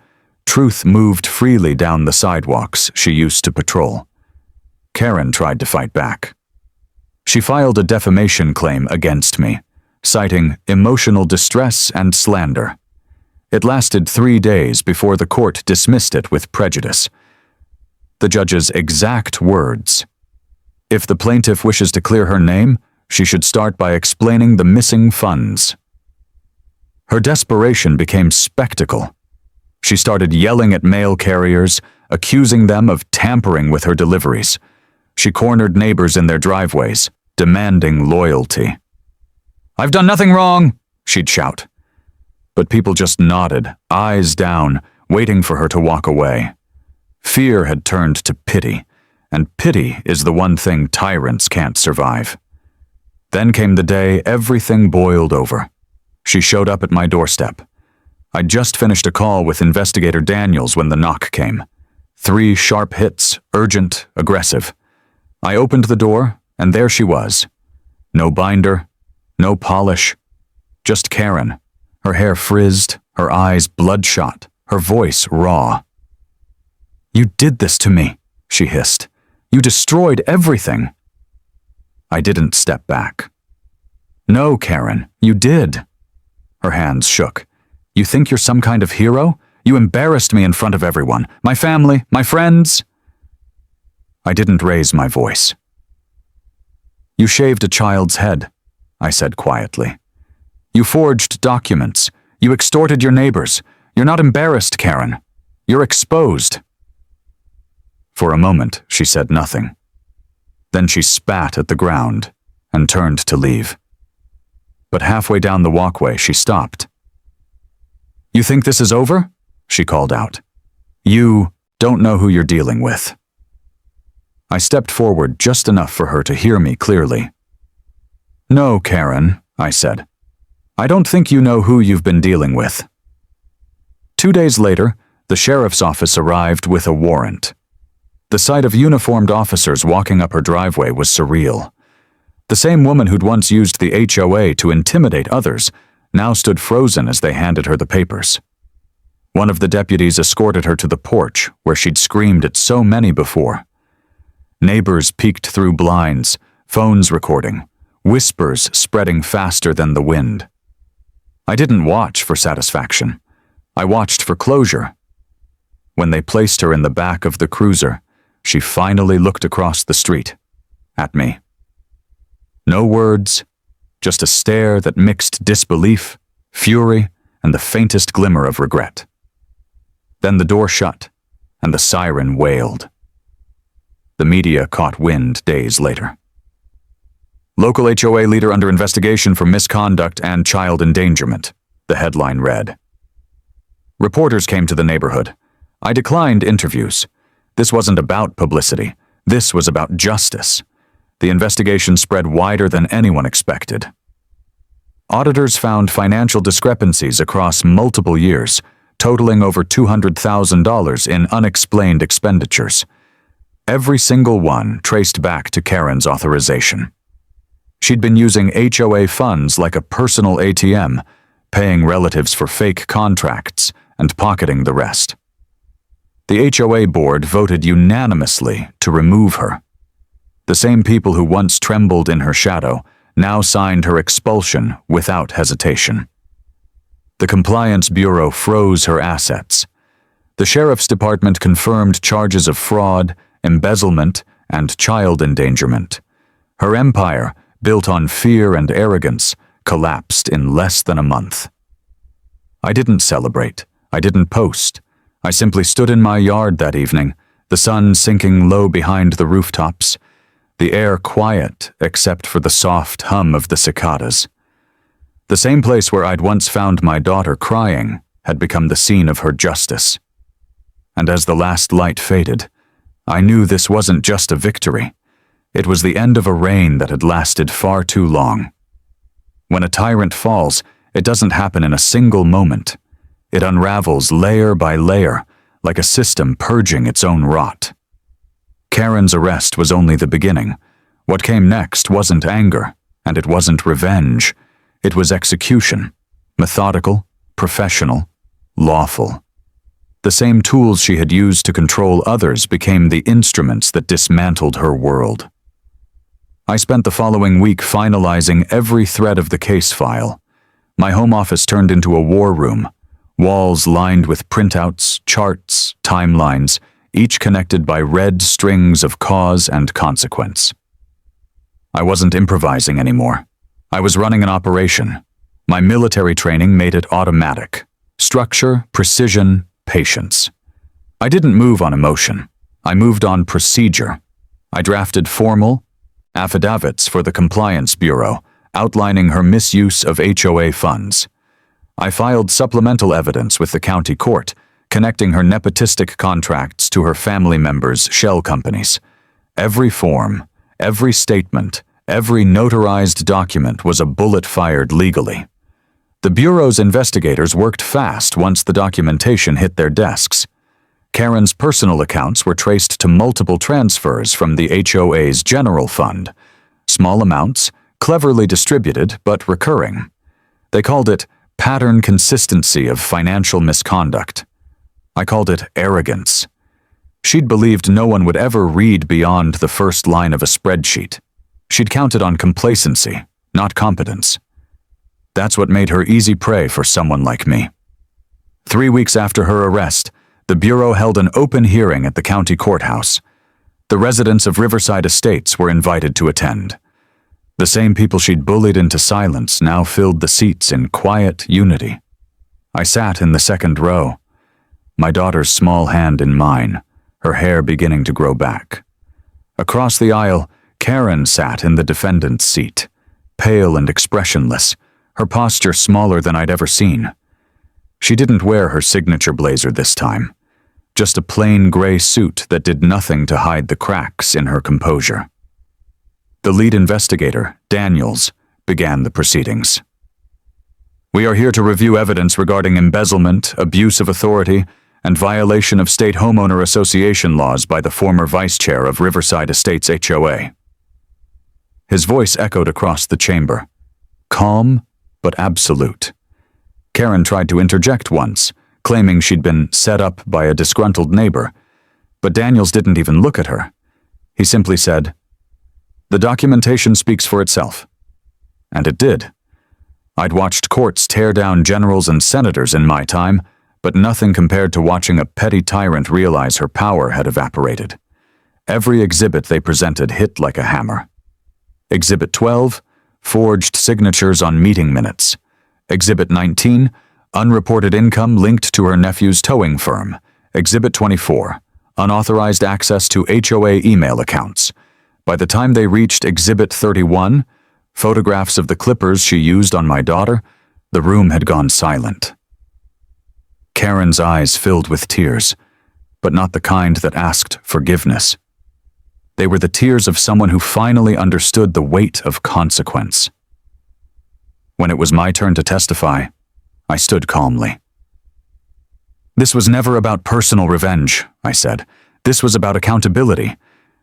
truth moved freely down the sidewalks she used to patrol. Karen tried to fight back. She filed a defamation claim against me, citing emotional distress and slander. It lasted 3 days before the court dismissed it with prejudice. The judge's exact words: if the plaintiff wishes to clear her name, she should start by explaining the missing funds. Her desperation became spectacle. She started yelling at mail carriers, accusing them of tampering with her deliveries. She cornered neighbors in their driveways, demanding loyalty. "I've done nothing wrong," she'd shout. But people just nodded, eyes down, waiting for her to walk away. Fear had turned to pity, and pity is the one thing tyrants can't survive. Then came the day everything boiled over. She showed up at my doorstep. I'd just finished a call with Investigator Daniels when the knock came. 3 sharp hits, urgent, aggressive. I opened the door, and there she was. No binder, no polish, just Karen, her hair frizzed, her eyes bloodshot, her voice raw. "You did this to me," she hissed. "You destroyed everything." I didn't step back. "No, Karen, you did." Her hands shook. "You think you're some kind of hero? You embarrassed me in front of everyone, my family, my friends." I didn't raise my voice. "You shaved a child's head," I said quietly. "You forged documents. You extorted your neighbors. You're not embarrassed, Karen. You're exposed." For a moment, she said nothing. Then she spat at the ground and turned to leave. But halfway down the walkway, she stopped. "You think this is over?" she called out. "You don't know who you're dealing with." I stepped forward just enough for her to hear me clearly. "No, Karen," I said. "I don't think you know who you've been dealing with." 2 days later, the sheriff's office arrived with a warrant. The sight of uniformed officers walking up her driveway was surreal. The same woman who'd once used the HOA to intimidate others now stood frozen as they handed her the papers. One of the deputies escorted her to the porch where she'd screamed at so many before. Neighbors peeked through blinds, phones recording, whispers spreading faster than the wind. I didn't watch for satisfaction. I watched for closure. When they placed her in the back of the cruiser, she finally looked across the street, at me. No words, just a stare that mixed disbelief, fury, and the faintest glimmer of regret. Then the door shut, and the siren wailed. The media caught wind days later. "Local HOA leader under investigation for misconduct and child endangerment," the headline read. Reporters came to the neighborhood. I declined interviews. This wasn't about publicity. This was about justice. The investigation spread wider than anyone expected. Auditors found financial discrepancies across multiple years, totaling over $200,000 in unexplained expenditures. Every single one traced back to Karen's authorization. She'd been using HOA funds like a personal ATM, paying relatives for fake contracts and pocketing the rest. The HOA board voted unanimously to remove her. The same people who once trembled in her shadow now signed her expulsion without hesitation. The Compliance Bureau froze her assets. The Sheriff's Department confirmed charges of fraud, embezzlement, and child endangerment. Her empire, built on fear and arrogance, collapsed in less than a month. I didn't celebrate. I didn't post. I simply stood in my yard that evening, the sun sinking low behind the rooftops, the air quiet except for the soft hum of the cicadas. The same place where I'd once found my daughter crying had become the scene of her justice. And as the last light faded, I knew this wasn't just a victory. It was the end of a reign that had lasted far too long. When a tyrant falls, it doesn't happen in a single moment. It unravels layer by layer, like a system purging its own rot. Karen's arrest was only the beginning. What came next wasn't anger, and it wasn't revenge. It was execution. Methodical, professional, lawful. The same tools she had used to control others became the instruments that dismantled her world. I spent the following week finalizing every thread of the case file. My home office turned into a war room, walls lined with printouts, charts, timelines, each connected by red strings of cause and consequence. I wasn't improvising anymore. I was running an operation. My military training made it automatic. Structure, precision, patience. I didn't move on emotion. I moved on procedure. I drafted formal affidavits for the Compliance Bureau, outlining her misuse of HOA funds. I filed supplemental evidence with the county court, connecting her nepotistic contracts to her family members' shell companies. Every form, every statement, every notarized document was a bullet fired legally. The Bureau's investigators worked fast once the documentation hit their desks. Karen's personal accounts were traced to multiple transfers from the HOA's general fund. Small amounts, cleverly distributed but recurring. They called it pattern consistency of financial misconduct. I called it arrogance. She'd believed no one would ever read beyond the first line of a spreadsheet. She'd counted on complacency, not competence. That's what made her easy prey for someone like me. 3 weeks after her arrest, the Bureau held an open hearing at the county courthouse. The residents of Riverside Estates were invited to attend. The same people she'd bullied into silence now filled the seats in quiet unity. I sat in the second row, my daughter's small hand in mine, her hair beginning to grow back. Across the aisle, Karen sat in the defendant's seat, pale and expressionless, her posture smaller than I'd ever seen. She didn't wear her signature blazer this time, just a plain gray suit that did nothing to hide the cracks in her composure. The lead investigator, Daniels, began the proceedings. We are here to review evidence regarding embezzlement, abuse of authority, and violation of state homeowner association laws by the former vice chair of Riverside Estates HOA. His voice echoed across the chamber, calm but absolute. Karen tried to interject once, claiming she'd been set up by a disgruntled neighbor, but Daniels didn't even look at her. He simply said, "The documentation speaks for itself." And it did. I'd watched courts tear down generals and senators in my time, but nothing compared to watching a petty tyrant realize her power had evaporated. Every exhibit they presented hit like a hammer. Exhibit 12, forged signatures on meeting minutes. Exhibit 19, unreported income linked to her nephew's towing firm. Exhibit 24, unauthorized access to HOA email accounts. By the time they reached Exhibit 31, photographs of the clippers she used on my daughter, the room had gone silent. Karen's eyes filled with tears, but not the kind that asked forgiveness. They were the tears of someone who finally understood the weight of consequence. When it was my turn to testify, I stood calmly. This was never about personal revenge, I said. This was about accountability.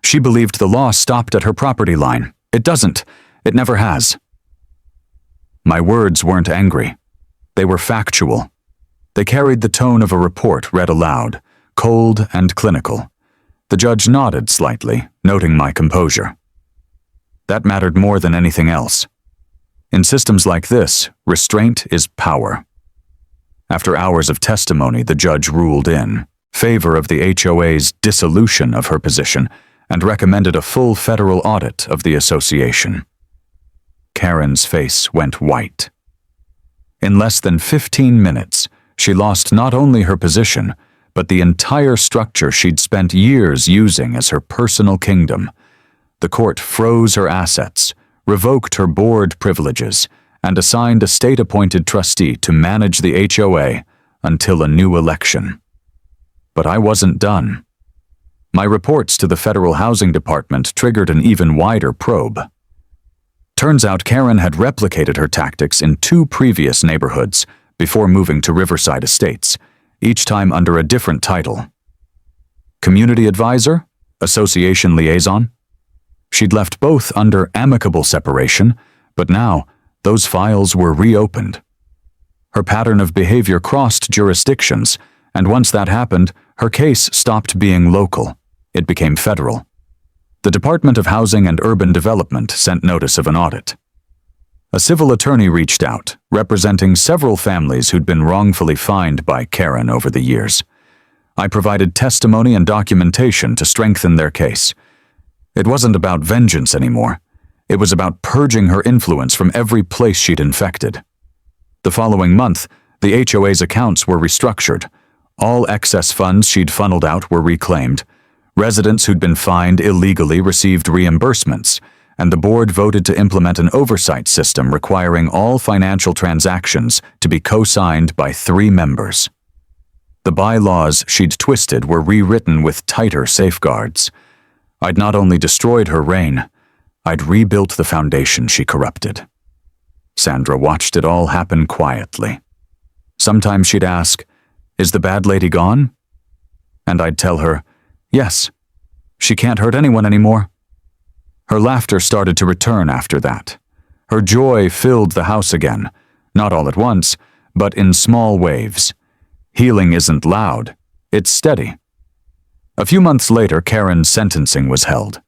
She believed the law stopped at her property line. It doesn't. It never has. My words weren't angry. They were factual. They carried the tone of a report read aloud, cold and clinical. The judge nodded slightly, noting my composure. That mattered more than anything else. In systems like this, restraint is power. After hours of testimony, the judge ruled in favor of the HOA's dissolution of her position and recommended a full federal audit of the association. Karen's face went white. In less than 15 minutes, she lost not only her position, but the entire structure she'd spent years using as her personal kingdom. The court froze her assets, revoked her board privileges, and assigned a state-appointed trustee to manage the HOA until a new election. But I wasn't done. My reports to the Federal Housing Department triggered an even wider probe. Turns out Karen had replicated her tactics in 2 previous neighborhoods before moving to Riverside Estates, each time under a different title. Community advisor? Association liaison? She'd left both under amicable separation, but now those files were reopened. Her pattern of behavior crossed jurisdictions, and once that happened, her case stopped being local. It became federal. The Department of Housing and Urban Development sent notice of an audit. A civil attorney reached out, representing several families who'd been wrongfully fined by Karen over the years. I provided testimony and documentation to strengthen their case. It wasn't about vengeance anymore. It was about purging her influence from every place she'd infected. The following month, the HOA's accounts were restructured. All excess funds she'd funneled out were reclaimed. Residents who'd been fined illegally received reimbursements, and the board voted to implement an oversight system requiring all financial transactions to be co-signed by 3 members. The bylaws she'd twisted were rewritten with tighter safeguards. I'd not only destroyed her reign, I'd rebuilt the foundation she corrupted. Sandra watched it all happen quietly. Sometimes she'd ask, "Is the bad lady gone?" And I'd tell her, "Yes, she can't hurt anyone anymore." Her laughter started to return after that. Her joy filled the house again, not all at once, but in small waves. Healing isn't loud, it's steady. A few months later, Karen's sentencing was held.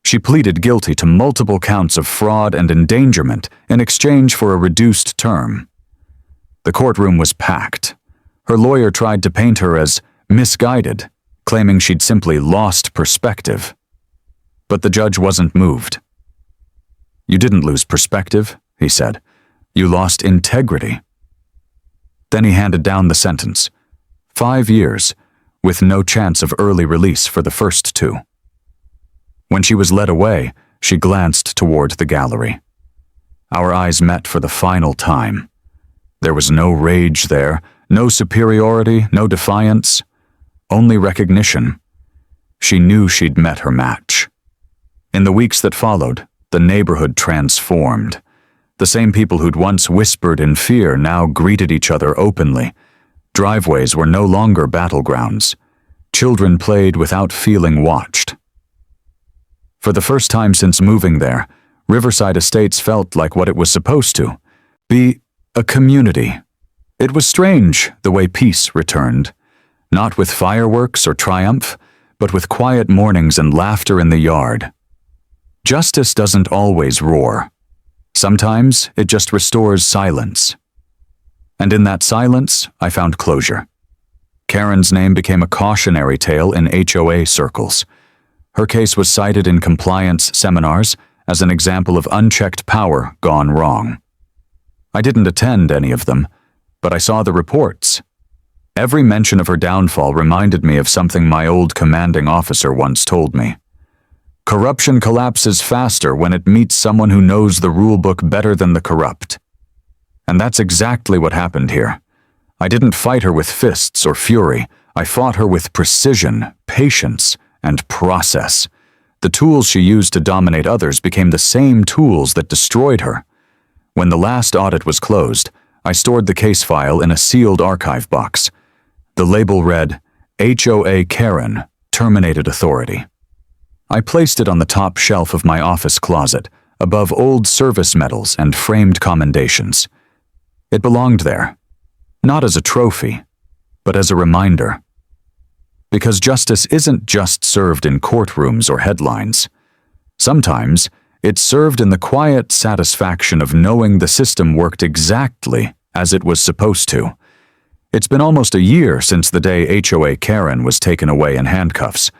She pleaded guilty to multiple counts of fraud and endangerment in exchange for a reduced term. The courtroom was packed. Her lawyer tried to paint her as misguided, claiming she'd simply lost perspective. But the judge wasn't moved. "You didn't lose perspective," he said. "You lost integrity." Then he handed down the sentence. 5 years, with no chance of early release for the first 2. When she was led away, she glanced toward the gallery. Our eyes met for the final time. There was no rage there, no superiority, no defiance, only recognition. She knew she'd met her match. In the weeks that followed, the neighborhood transformed. The same people who'd once whispered in fear now greeted each other openly. Driveways were no longer battlegrounds. Children played without feeling watched. For the first time since moving there, Riverside Estates felt like what it was supposed to, be a community. It was strange the way peace returned, not with fireworks or triumph, but with quiet mornings and laughter in the yard. Justice doesn't always roar. Sometimes it just restores silence. And in that silence, I found closure. Karen's name became a cautionary tale in HOA circles. Her case was cited in compliance seminars as an example of unchecked power gone wrong. I didn't attend any of them, but I saw the reports. Every mention of her downfall reminded me of something my old commanding officer once told me. Corruption collapses faster when it meets someone who knows the rule book better than the corrupt. And that's exactly what happened here. I didn't fight her with fists or fury. I fought her with precision, patience, and process. The tools she used to dominate others became the same tools that destroyed her. When the last audit was closed, I stored the case file in a sealed archive box. The label read, HOA Karen, Terminated Authority. I placed it on the top shelf of my office closet, above old service medals and framed commendations. It belonged there, not as a trophy, but as a reminder. Because justice isn't just served in courtrooms or headlines. Sometimes, it's served in the quiet satisfaction of knowing the system worked exactly as it was supposed to. It's been almost a year since the day HOA Karen was taken away in handcuffs,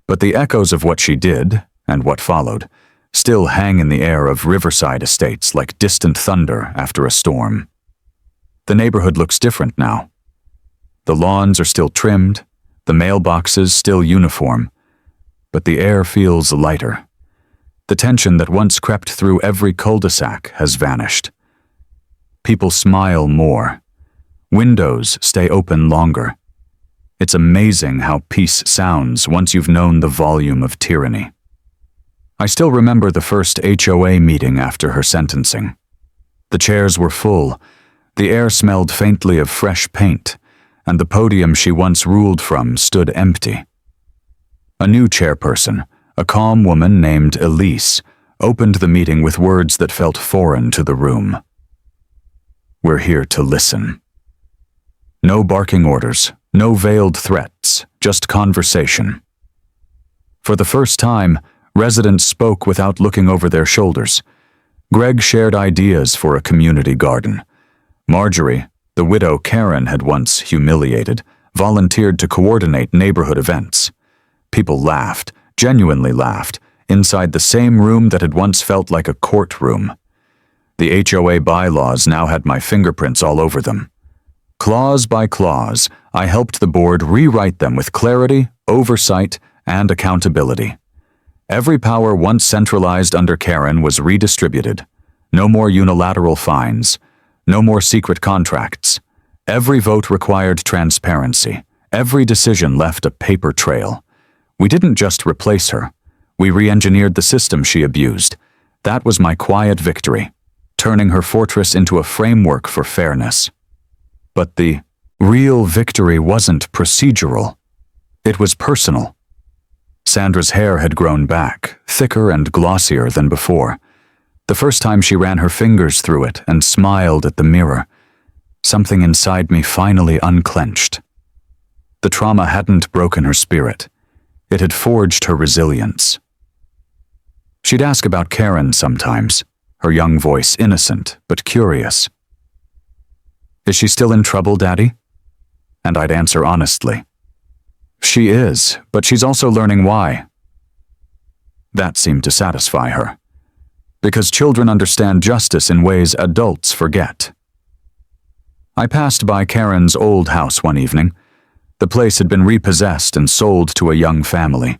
but the echoes of what she did, and what followed, still hang in the air of Riverside Estates like distant thunder after a storm. The neighborhood looks different now. The lawns are still trimmed, the mailboxes still uniform, but the air feels lighter. The tension that once crept through every cul-de-sac has vanished. People smile more. Windows stay open longer. It's amazing how peace sounds once you've known the volume of tyranny. I still remember the first HOA meeting after her sentencing. The chairs were full, the air smelled faintly of fresh paint, and the podium she once ruled from stood empty. A new chairperson, a calm woman named Elise, opened the meeting with words that felt foreign to the room. "We're here to listen." No barking orders, no veiled threats, just conversation. For the first time, residents spoke without looking over their shoulders. Greg shared ideas for a community garden. Marjorie, the widow Karen had once humiliated, volunteered to coordinate neighborhood events. People laughed, genuinely laughed, inside the same room that had once felt like a courtroom. The HOA bylaws now had my fingerprints all over them. Clause by clause, I helped the board rewrite them with clarity, oversight, and accountability. Every power once centralized under Karen was redistributed. No more unilateral fines. No more secret contracts. Every vote required transparency. Every decision left a paper trail. We didn't just replace her. We re-engineered the system she abused. That was my quiet victory, turning her fortress into a framework for fairness. But the real victory wasn't procedural. It was personal. Sandra's hair had grown back, thicker and glossier than before. The first time she ran her fingers through it and smiled at the mirror, something inside me finally unclenched. The trauma hadn't broken her spirit. It had forged her resilience. She'd ask about Karen sometimes, her young voice innocent but curious. "Is she still in trouble, Daddy?" And I'd answer honestly, "She is, but she's also learning why." That seemed to satisfy her, because children understand justice in ways adults forget. I passed by Karen's old house one evening. The place had been repossessed and sold to a young family.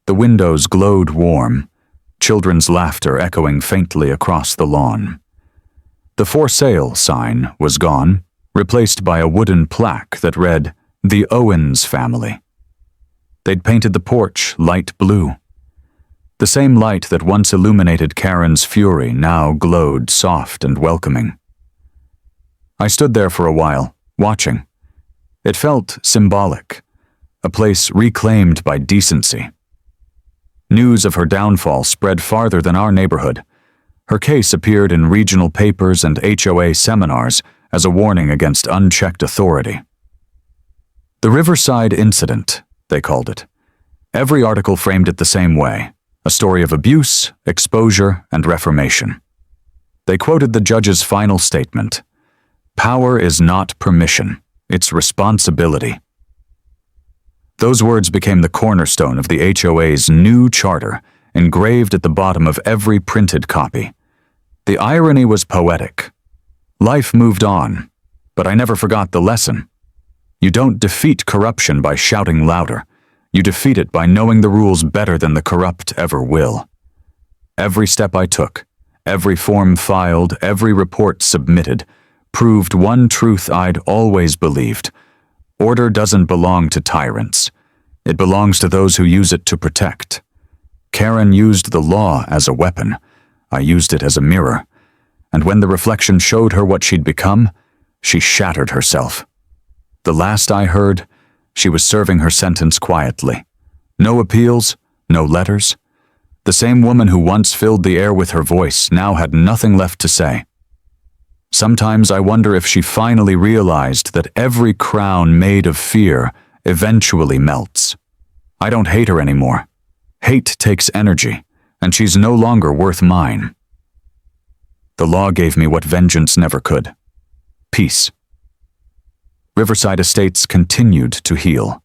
The windows glowed warm, children's laughter echoing faintly across the lawn. The "For Sale" sign was gone, replaced by a wooden plaque that read, "The Owens Family." They'd painted the porch light blue. The same light that once illuminated Karen's fury now glowed soft and welcoming. I stood there for a while, watching. It felt symbolic, a place reclaimed by decency. News of her downfall spread farther than our neighborhood. Her case appeared in regional papers and HOA seminars as a warning against unchecked authority. The Riverside Incident, they called it. Every article framed it the same way, a story of abuse, exposure, and reformation. They quoted the judge's final statement, "Power is not permission, it's responsibility." Those words became the cornerstone of the HOA's new charter, engraved at the bottom of every printed copy. The irony was poetic. Life moved on, but I never forgot the lesson. You don't defeat corruption by shouting louder. You defeat it by knowing the rules better than the corrupt ever will. Every step I took, every form filed, every report submitted, proved one truth I'd always believed. Order doesn't belong to tyrants. It belongs to those who use it to protect. Karen used the law as a weapon. I used it as a mirror. And when the reflection showed her what she'd become, she shattered herself. The last I heard, she was serving her sentence quietly. No appeals, no letters. The same woman who once filled the air with her voice now had nothing left to say. Sometimes I wonder if she finally realized that every crown made of fear eventually melts. I don't hate her anymore. Hate takes energy, and she's no longer worth mine. The law gave me what vengeance never could. Peace. Riverside Estates continued to heal.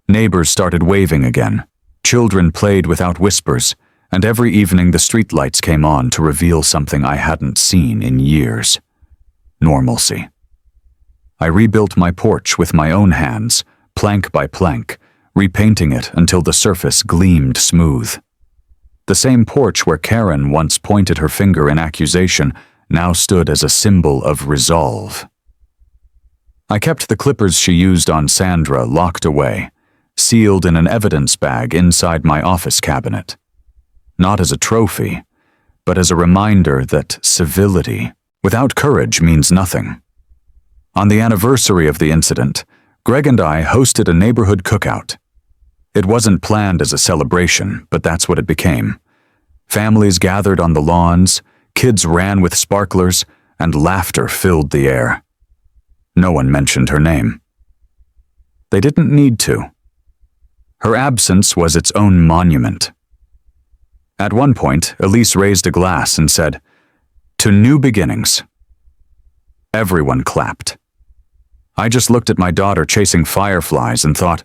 Neighbors started waving again. Children played without whispers, and every evening the streetlights came on to reveal something I hadn't seen in years. Normalcy. I rebuilt my porch with my own hands, plank by plank, repainting it until the surface gleamed smooth. The same porch where Karen once pointed her finger in accusation now stood as a symbol of resolve. I kept the clippers she used on Sandra locked away, sealed in an evidence bag inside my office cabinet. Not as a trophy, but as a reminder that civility without courage means nothing. On the anniversary of the incident, Greg and I hosted a neighborhood cookout. It wasn't planned as a celebration, but that's what it became. Families gathered on the lawns, kids ran with sparklers, and laughter filled the air. No one mentioned her name. They didn't need to. Her absence was its own monument. At one point, Elise raised a glass and said, "To new beginnings." Everyone clapped. I just looked at my daughter chasing fireflies and thought,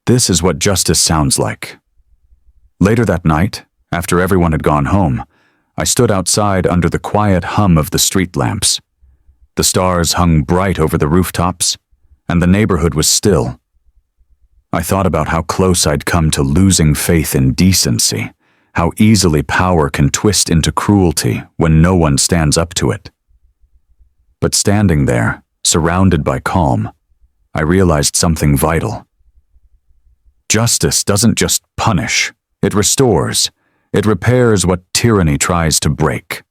this is what justice sounds like. Later that night, after everyone had gone home, I stood outside under the quiet hum of the street lamps. The stars hung bright over the rooftops, and the neighborhood was still. I thought about how close I'd come to losing faith in decency, how easily power can twist into cruelty when no one stands up to it. But standing there, surrounded by calm, I realized something vital. Justice doesn't just punish, it restores. It repairs what tyranny tries to break.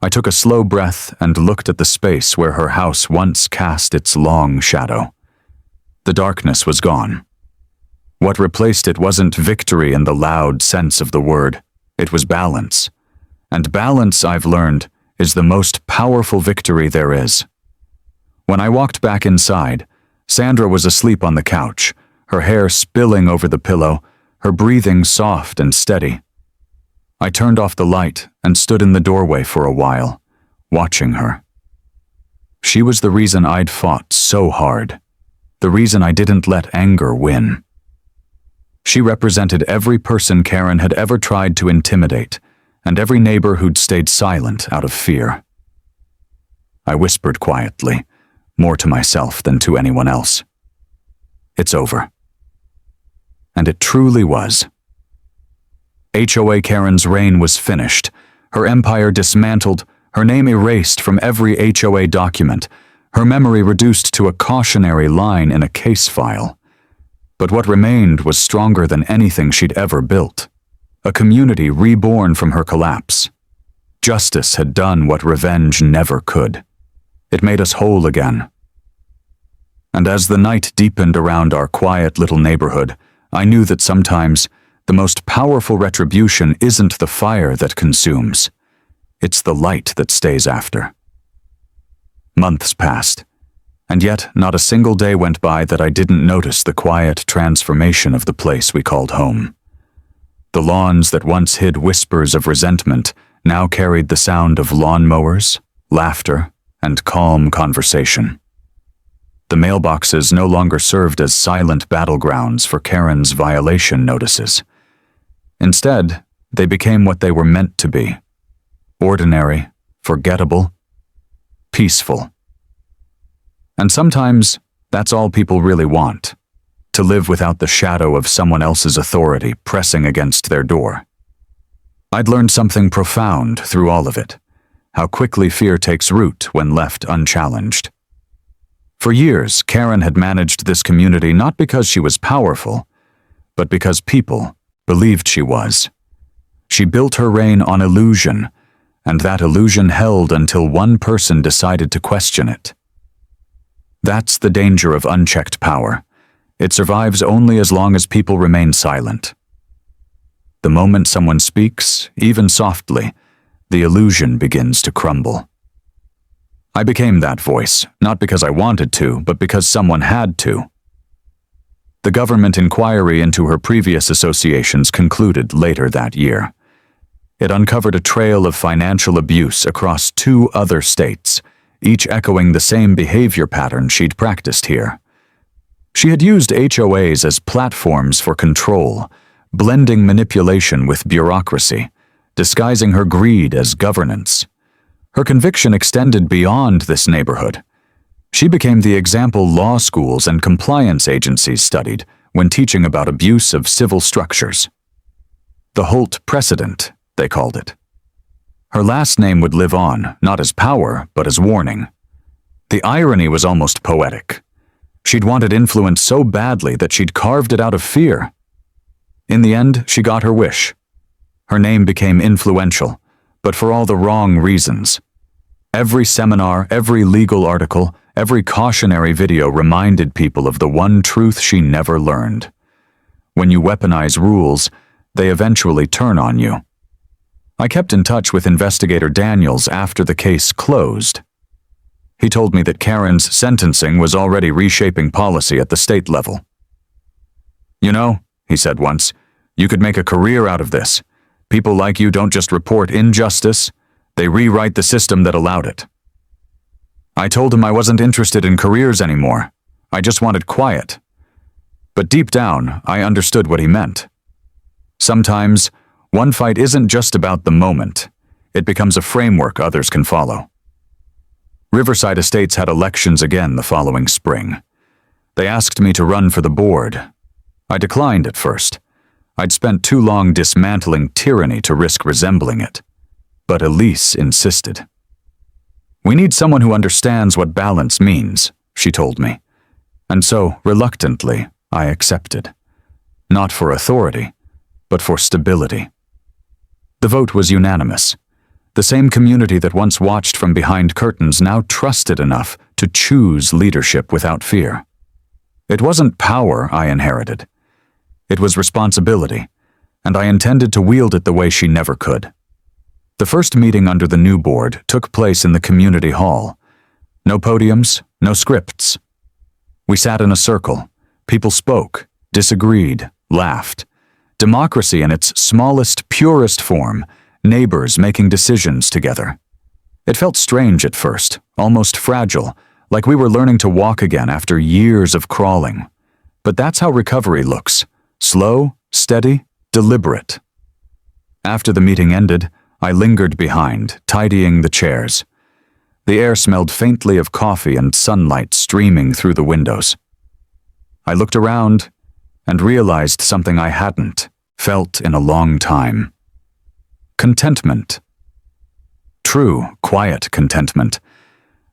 I took a slow breath and looked at the space where her house once cast its long shadow. The darkness was gone. What replaced it wasn't victory in the loud sense of the word, it was balance. And balance, I've learned, is the most powerful victory there is. When I walked back inside, Sandra was asleep on the couch, her hair spilling over the pillow, her breathing soft and steady. I turned off the light and stood in the doorway for a while, watching her. She was the reason I'd fought so hard, the reason I didn't let anger win. She represented every person Karen had ever tried to intimidate, and every neighbor who'd stayed silent out of fear. I whispered quietly, more to myself than to anyone else. It's over. And it truly was. HOA Karen's reign was finished, her empire dismantled, her name erased from every HOA document, her memory reduced to a cautionary line in a case file. But what remained was stronger than anything she'd ever built. A community reborn from her collapse. Justice had done what revenge never could. It made us whole again. And as the night deepened around our quiet little neighborhood, I knew that sometimes the most powerful retribution isn't the fire that consumes. It's the light that stays after. Months passed, and yet not a single day went by that I didn't notice the quiet transformation of the place we called home. The lawns that once hid whispers of resentment now carried the sound of lawnmowers, laughter, and calm conversation. The mailboxes no longer served as silent battlegrounds for Karen's violation notices. Instead, they became what they were meant to be: ordinary, forgettable, peaceful. And sometimes, that's all people really want, to live without the shadow of someone else's authority pressing against their door. I'd learned something profound through all of it, how quickly fear takes root when left unchallenged. For years, Karen had managed this community not because she was powerful, but because people believed she was. She built her reign on illusion, and that illusion held until one person decided to question it. That's the danger of unchecked power. It survives only as long as people remain silent. The moment someone speaks, even softly, the illusion begins to crumble. I became that voice, not because I wanted to, but because someone had to. The government inquiry into her previous associations concluded later that year. It uncovered a trail of financial abuse across 2 other states, each echoing the same behavior pattern she'd practiced here. She had used HOAs as platforms for control, blending manipulation with bureaucracy, disguising her greed as governance. Her conviction extended beyond this neighborhood. She became the example law schools and compliance agencies studied when teaching about abuse of civil structures. The Holt precedent, they called it. Her last name would live on, not as power, but as warning. The irony was almost poetic. She'd wanted influence so badly that she'd carved it out of fear. In the end, she got her wish. Her name became influential, but for all the wrong reasons. Every seminar, every legal article, every cautionary video reminded people of the one truth she never learned. When you weaponize rules, they eventually turn on you. I kept in touch with investigator Daniels after the case closed. He told me that Karen's sentencing was already reshaping policy at the state level. "You know," he said once, "you could make a career out of this. People like you don't just report injustice, they rewrite the system that allowed it." I told him I wasn't interested in careers anymore. I just wanted quiet. But deep down, I understood what he meant. Sometimes, one fight isn't just about the moment. It becomes a framework others can follow. Riverside Estates had elections again the following spring. They asked me to run for the board. I declined at first. I'd spent too long dismantling tyranny to risk resembling it. But Elise insisted. "We need someone who understands what balance means," she told me. And so, reluctantly, I accepted. Not for authority, but for stability. The vote was unanimous. The same community that once watched from behind curtains now trusted enough to choose leadership without fear. It wasn't power I inherited. It was responsibility, and I intended to wield it the way she never could. The first meeting under the new board took place in the community hall. No podiums, no scripts. We sat in a circle. People spoke, disagreed, laughed. Democracy in its smallest, purest form, neighbors making decisions together. It felt strange at first, almost fragile, like we were learning to walk again after years of crawling. But that's how recovery looks: slow, steady, deliberate. After the meeting ended, I lingered behind, tidying the chairs. The air smelled faintly of coffee and sunlight streaming through the windows. I looked around and realized something I hadn't felt in a long time. Contentment. True, quiet contentment.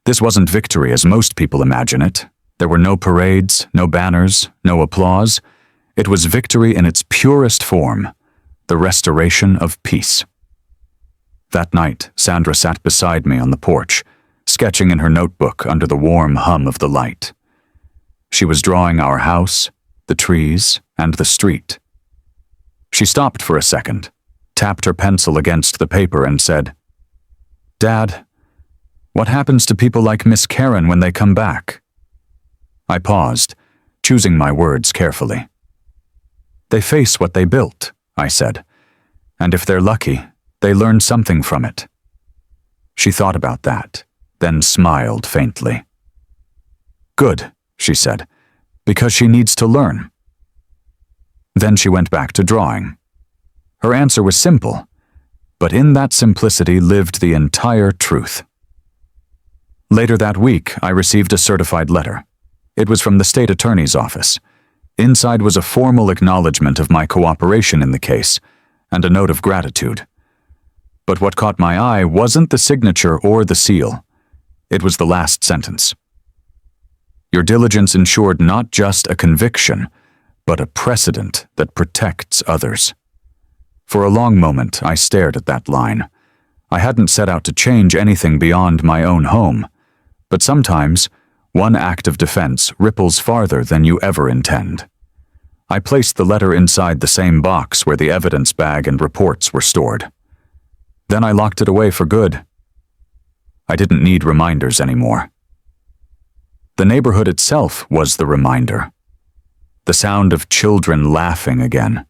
This wasn't victory as most people imagine it. There were no parades, no banners, no applause. It was victory in its purest form, the restoration of peace. That night, Sandra sat beside me on the porch, sketching in her notebook under the warm hum of the light. She was drawing our house, the trees, and the street. She stopped for a second, tapped her pencil against the paper and said, "Dad, what happens to people like Miss Karen when they come back?" I paused, choosing my words carefully. "They face what they built," I said, "and if they're lucky, they learn something from it." She thought about that, then smiled faintly. "Good," she said, "because she needs to learn." Then she went back to drawing. Her answer was simple, but in that simplicity lived the entire truth. Later that week, I received a certified letter. It was from the state attorney's office. Inside was a formal acknowledgement of my cooperation in the case, and a note of gratitude. But what caught my eye wasn't the signature or the seal. It was the last sentence. "Your diligence ensured not just a conviction, but a precedent that protects others." For a long moment, I stared at that line. I hadn't set out to change anything beyond my own home, but sometimes, one act of defense ripples farther than you ever intend. I placed the letter inside the same box where the evidence bag and reports were stored. Then I locked it away for good. I didn't need reminders anymore. The neighborhood itself was the reminder. The sound of children laughing again.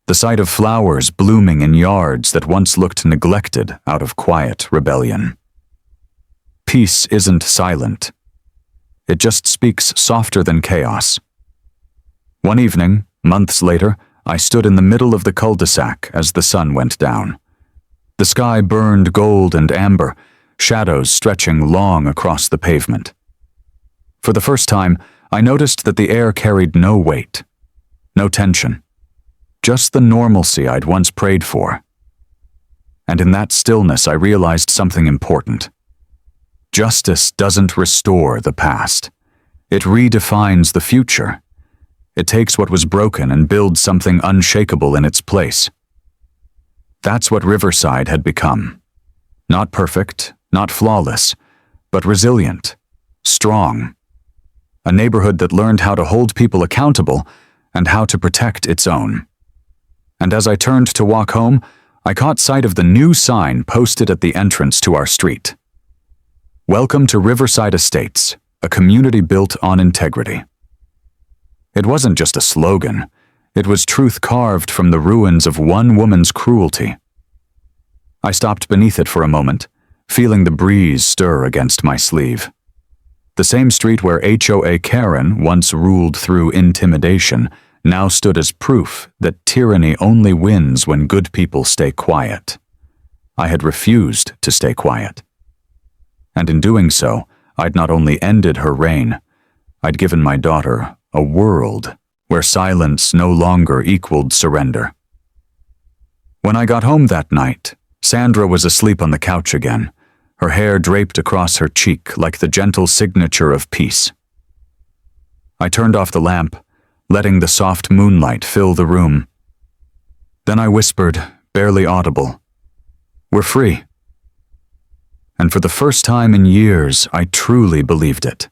The sight of flowers blooming in yards that once looked neglected out of quiet rebellion. Peace isn't silent. It just speaks softer than chaos. One evening, months later, I stood in the middle of the cul-de-sac as the sun went down. The sky burned gold and amber, shadows stretching long across the pavement. For the first time, I noticed that the air carried no weight, no tension, just the normalcy I'd once prayed for. And in that stillness, I realized something important. Justice doesn't restore the past. It redefines the future. It takes what was broken and builds something unshakable in its place. That's what Riverside had become. Not perfect, not flawless, but resilient, strong. A neighborhood that learned how to hold people accountable and how to protect its own. And as I turned to walk home, I caught sight of the new sign posted at the entrance to our street. Welcome to Riverside Estates, a community built on integrity. It wasn't just a slogan. It was truth carved from the ruins of one woman's cruelty. I stopped beneath it for a moment, feeling the breeze stir against my sleeve. The same street where HOA Karen once ruled through intimidation now stood as proof that tyranny only wins when good people stay quiet. I had refused to stay quiet. And in doing so, I'd not only ended her reign, I'd given my daughter a world where silence no longer equaled surrender. When I got home that night, Sandra was asleep on the couch again, her hair draped across her cheek like the gentle signature of peace. I turned off the lamp, letting the soft moonlight fill the room. Then I whispered, barely audible, "We're free." And for the first time in years, I truly believed it.